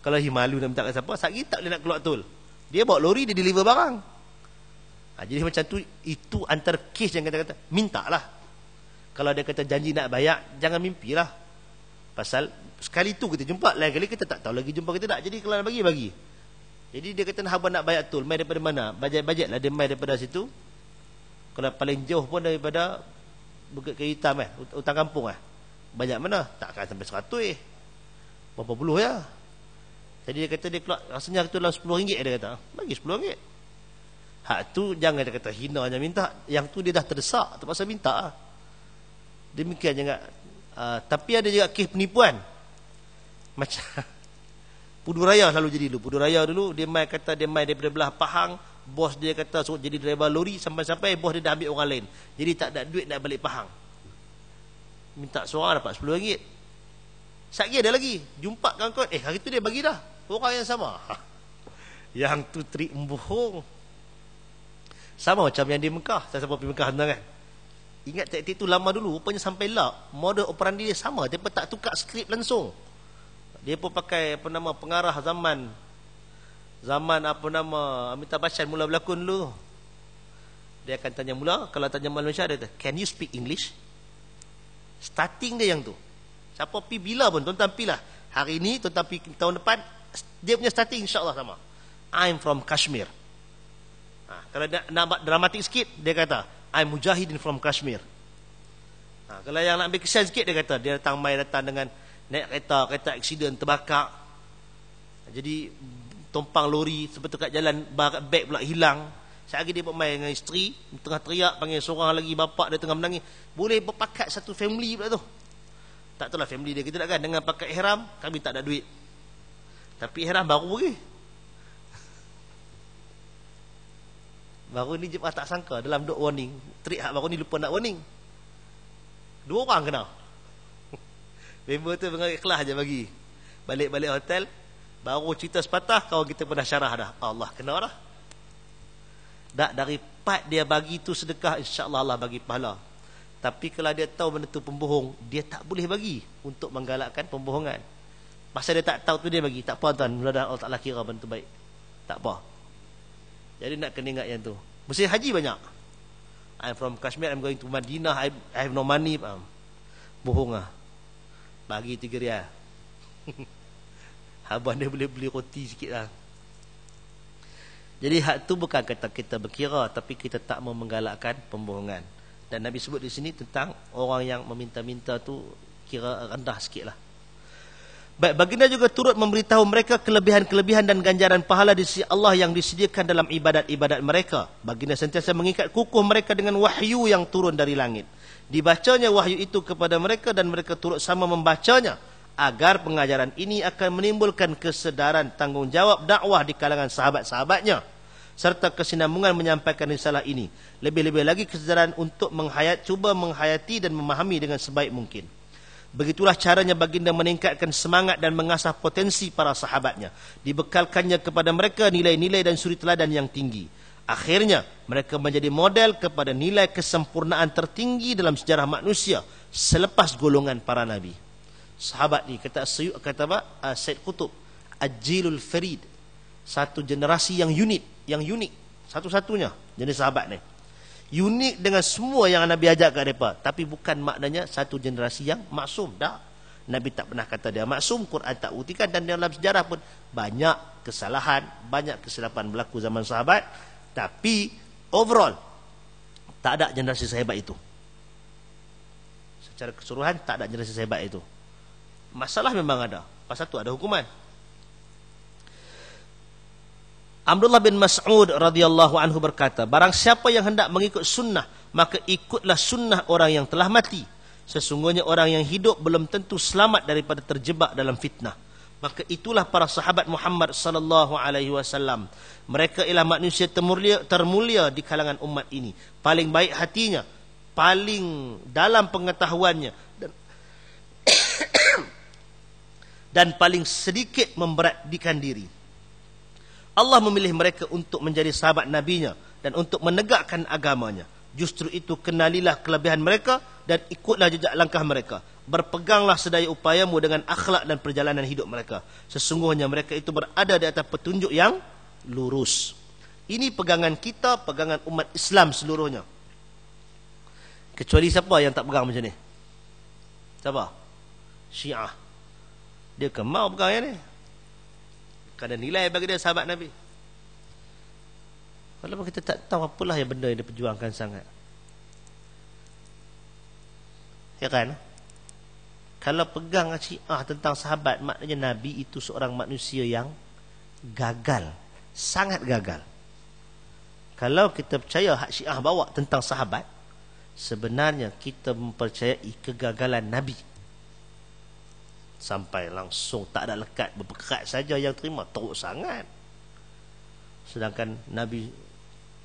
Kalau malu nak minta kat siapa, satgi tak boleh nak keluar tol, dia bawa lori, dia deliver barang. Jadi macam tu, itu antara kes yang kata-kata minta lah. Kalau dia kata janji nak bayar, jangan mimpi lah. Pasal sekali tu kita jumpa, lain kali kita tak tahu lagi jumpa kita tak. Jadi kalau nak bagi. Jadi dia kata abang nak bayar tol, mai daripada mana? Bajet lah dia mai daripada situ. Kalau paling jauh pun daripada Bukit Kayu Hitam Hutan Kampung Bajet mana? Takkan sampai 100 berapa puluh ya. Jadi dia kata dia keluar, rasanya itu dalam RM10, dia kata bagi RM10. Hak tu jangan dia kata hina hanya minta. Yang tu dia dah terdesak, terpaksa minta. Demikian juga. Tapi ada juga kes penipuan. Macam Pudu Raya selalu jadi dulu. Pudu Raya dulu dia mai kata dia mai daripada belah Pahang, bos dia kata suruh jadi driver lori, sampai-sampai bos dia dah ambil orang lain. Jadi tak ada duit nak balik Pahang. Minta seorang dapat RM10. Satgi ada lagi. Jumpa kawan-kawan, hari tu dia bagi dah. Orang yang sama. Yang tu trik bohong. Sama macam yang di Mekah. Saya sampai pergi Mekah kan. Ingat taktik tu lama dulu, rupanya sampai lah model operandi dia sama, dia pun tak tukar skrip langsung. Dia pun pakai pengarah zaman Amitabh Bachchan mula berlakon dulu. Dia akan tanya mula, kalau tanya Malaysia dia kata, can you speak English? Starting dia yang tu. Siapa pi bila pun tuan-tuan pi lah. Hari ni tuan-tuan pi tahun depan, dia punya starting insya-Allah sama. I'm from Kashmir. Kalau nak dramatik sikit, dia kata I'm Mujahidin from Kashmir. Kalau yang nak ambil kesian sikit, dia kata dia datang dengan naik kereta aksiden terbakar. Jadi tumpang lori sebetul kat jalan, bag pula hilang. Sekali dia bermain dengan isteri, tengah teriak, panggil seorang lagi, bapak dia tengah menangis. Boleh berpakat satu family pula tu. Tak tahulah family dia, kita tak kan, dengan pakai ihram, kami tak ada duit. Tapi ihram baru pergi. Baru ni Jemaah tak sangka dalam duk warning, trik hak baru ni lupa nak warning. 2 orang kena. Member tu dengan ikhlas je bagi. Balik-balik hotel, baru cerita sepatah, kawan kita pernah syarah dah. Allah kena dah. Tak dari part dia bagi tu sedekah, insya-Allah Allah bagi pahala. Tapi kalau dia tahu benda tu pembohong, dia tak boleh bagi untuk menggalakkan pembohongan. Pasal dia tak tahu tu dia bagi. Tak apa tuan, mudah-mudahan Allah Taala kira benda tu baik. Tak apa. Jadi nak kena ingat yang tu. Mesti haji banyak. I'm from Kashmir, I'm going to Madinah, I have no money. Bohong lah. Bagi 3 rial. Abang dia boleh beli roti sikit lah. Jadi hak tu bukan kata kita berkira, tapi kita tak mau menggalakkan pembohongan. Dan Nabi sebut di sini tentang orang yang meminta-minta tu kira rendah sikit lah. Baik, baginda juga turut memberitahu mereka kelebihan-kelebihan dan ganjaran pahala di sisi Allah yang disediakan dalam ibadat-ibadat mereka. Baginda sentiasa mengikat kukuh mereka dengan wahyu yang turun dari langit. Dibacanya wahyu itu kepada mereka dan mereka turut sama membacanya, agar pengajaran ini akan menimbulkan kesedaran tanggungjawab dakwah di kalangan sahabat-sahabatnya, serta kesinambungan menyampaikan risalah ini. Lebih-lebih lagi kesedaran untuk cuba menghayati dan memahami dengan sebaik mungkin. Begitulah caranya baginda meningkatkan semangat dan mengasah potensi para sahabatnya. Dibekalkannya kepada mereka nilai-nilai dan suri teladan yang tinggi. Akhirnya mereka menjadi model kepada nilai kesempurnaan tertinggi dalam sejarah manusia selepas golongan para nabi. Sahabat ni kata apa? Said Qutb, Ajilul Farid, satu generasi yang unik, satu-satunya jenis sahabat ni. Unik dengan semua yang Nabi ajak kat mereka, tapi bukan maknanya satu generasi yang maksum. Dah, Nabi tak pernah kata dia maksum, Quran tak buktikan, dan dalam sejarah pun banyak kesalahan, banyak kesilapan berlaku zaman sahabat, tapi overall tak ada generasi sehebat itu. Secara keseluruhan tak ada generasi sehebat itu. Masalah memang ada. Pasal tu ada hukuman. Abdullah bin Mas'ud radhiyallahu anhu berkata, barang siapa yang hendak mengikut sunnah, maka ikutlah sunnah orang yang telah mati. Sesungguhnya orang yang hidup belum tentu selamat daripada terjebak dalam fitnah. Maka itulah para sahabat Muhammad sallallahu alaihi wasallam. Mereka ialah manusia termulia di kalangan umat ini. Paling baik hatinya, paling dalam pengetahuannya, dan paling sedikit memberanikan diri. Allah memilih mereka untuk menjadi sahabat nabinya dan untuk menegakkan agamanya. Justru itu kenalilah kelebihan mereka dan ikutlah jejak langkah mereka. Berpeganglah sedaya upayamu dengan akhlak dan perjalanan hidup mereka. Sesungguhnya mereka itu berada di atas petunjuk yang lurus. Ini pegangan kita, pegangan umat Islam seluruhnya. Kecuali siapa yang tak pegang macam ni? Siapa? Syiah. Dia kemau pegang yang ni. Kerana nilai bagi dia sahabat Nabi. Walaupun kita tak tahu apalah yang benda yang dia perjuangkan sangat. Ya kan? Kalau pegang Syiah tentang sahabat, maknanya Nabi itu seorang manusia yang gagal. Sangat gagal. Kalau kita percaya hak Syiah bawa tentang sahabat, sebenarnya kita mempercayai kegagalan Nabi. Sampai langsung tak ada lekat, berpekat saja yang terima, teruk sangat. Sedangkan Nabi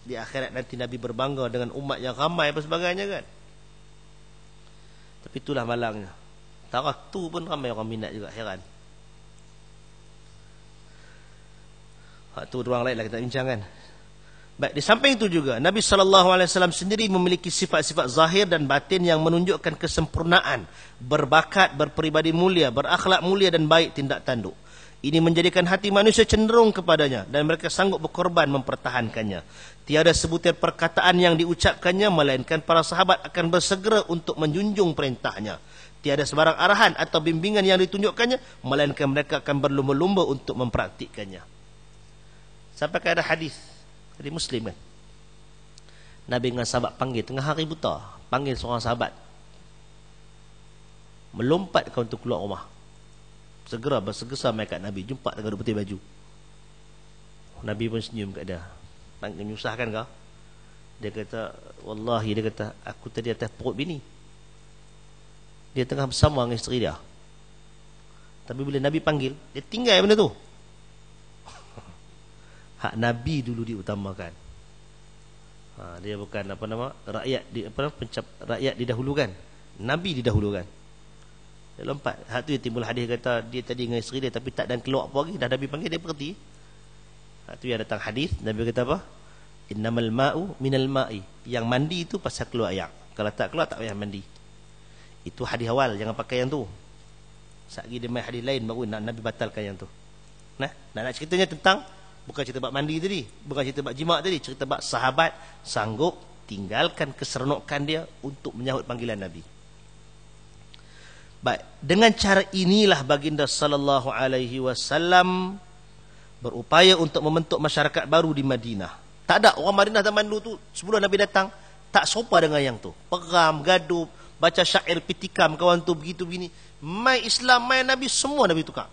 di akhirat nanti Nabi berbangga dengan umat yang ramai apa sebagainya kan. Tapi itulah malangnya. Tarikh tu pun ramai orang minat juga, heran. Hak tu ruang lain lah kita bincang kan. Baik, di samping itu juga Nabi SAW sendiri memiliki sifat-sifat zahir dan batin yang menunjukkan kesempurnaan, berbakat, berperibadi mulia, berakhlak mulia dan baik tindak tanduk. Ini menjadikan hati manusia cenderung kepadanya dan mereka sanggup berkorban mempertahankannya. Tiada sebutir perkataan yang diucapkannya melainkan para sahabat akan bersegera untuk menjunjung perintahnya. Tiada sebarang arahan atau bimbingan yang ditunjukkannya melainkan mereka akan berlumba-lumba untuk mempraktikkannya. Sampai ke ada hadis dari Muslim kan, Nabi dengan sahabat panggil tengah hari buta, panggil seorang sahabat, melompat kau untuk keluar rumah. Segera bersegesa mai kat Nabi, jumpa tengah duk putih baju. Nabi pun senyum kat dia. Panggil menyusahkan kau? Dia kata, wallahi, dia kata, aku tadi atas perut bini. Dia tengah bersama dengan isteri dia. Tapi bila Nabi panggil, dia tinggal benda tu. Hak Nabi dulu diutamakan. Dia bukan rakyat didahulukan. Nabi didahulukan. Dia lompat. Hak tu dia timbul hadis kata dia tadi dengan isteri dia tapi tak dan keluar apa lagi, dah Nabi panggil dia berhenti. Hak tu yang datang hadis, Nabi kata apa? Innamal ma'u minal ma'i. Yang mandi itu pasal keluar air. Kalau tak keluar tak payah mandi. Itu hadis awal, jangan pakai yang tu. Satgi dia main hadis lain baru Nabi batalkan yang tu. Nak ceritanya tentang bukan cerita bab mandi tadi, bukan cerita bab jimat tadi, cerita bab sahabat sanggup tinggalkan keseronokan dia untuk menyahut panggilan Nabi. Baik, dengan cara inilah baginda sallallahu alaihi wasallam berupaya untuk membentuk masyarakat baru di Madinah. Tak ada orang Madinah zaman dulu tu sebelum Nabi datang tak sopa dengan yang tu. Peram, gaduh, baca syair pitikam kawan tu begitu begini. Mai Islam, mai Nabi, semua Nabi tukar.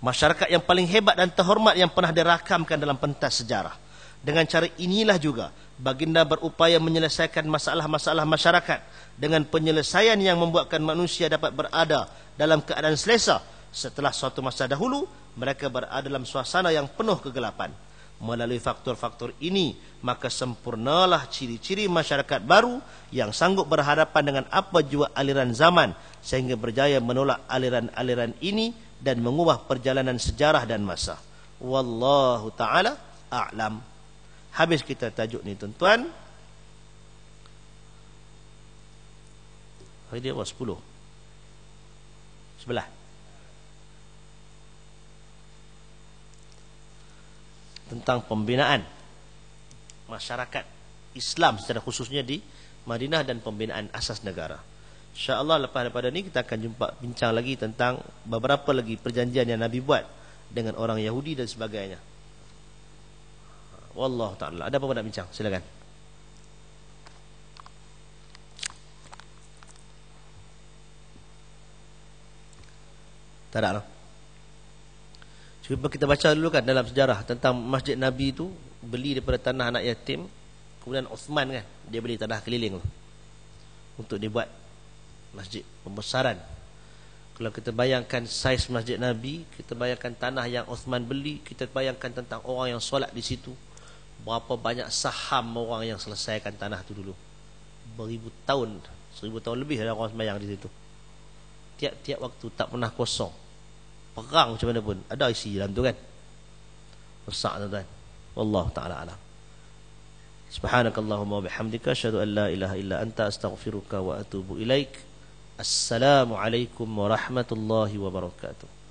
Masyarakat yang paling hebat dan terhormat yang pernah dirakamkan dalam pentas sejarah. Dengan cara inilah juga baginda berupaya menyelesaikan masalah-masalah masyarakat dengan penyelesaian yang membuatkan manusia dapat berada dalam keadaan selesa. Setelah suatu masa dahulu mereka berada dalam suasana yang penuh kegelapan. Melalui faktor-faktor ini maka sempurnalah ciri-ciri masyarakat baru yang sanggup berhadapan dengan apa jua aliran zaman sehingga berjaya menolak aliran-aliran ini dan mengubah perjalanan sejarah dan masa. Wallahu ta'ala a'lam. Habis kita tajuk ni tuan-tuan. Hari dia 10 sebelah. Tentang pembinaan masyarakat Islam secara khususnya di Madinah dan pembinaan asas negara. InsyaAllah lepas daripada ni kita akan jumpa bincang lagi tentang beberapa lagi perjanjian yang Nabi buat dengan orang Yahudi dan sebagainya. Wallahu ta'ala. Ada apa-apa nak bincang? Silakan. Tak ada lah. Cuba kita baca dulu kan dalam sejarah tentang Masjid Nabi tu beli daripada tanah anak yatim. Kemudian Uthman kan dia beli tanah keliling tu untuk dibuat masjid pembesaran. Kalau kita bayangkan saiz Masjid Nabi, kita bayangkan tanah yang Uthman beli, kita bayangkan tentang orang yang solat di situ. Berapa banyak saham orang yang selesaikan tanah tu dulu. Beribu tahun, 1000 tahun lebih ada orang sembahyang di situ. Tiap-tiap waktu tak pernah kosong. Perang macam mana pun ada isi dalam tu kan. Besar tuan-tuan. Wallahu ta'ala alam. Subhanakallahumma wa bihamdika asyhadu an la ilaha illa anta astaghfiruka wa atubu ilaik. Assalamualaikum warahmatullahi wabarakatuh.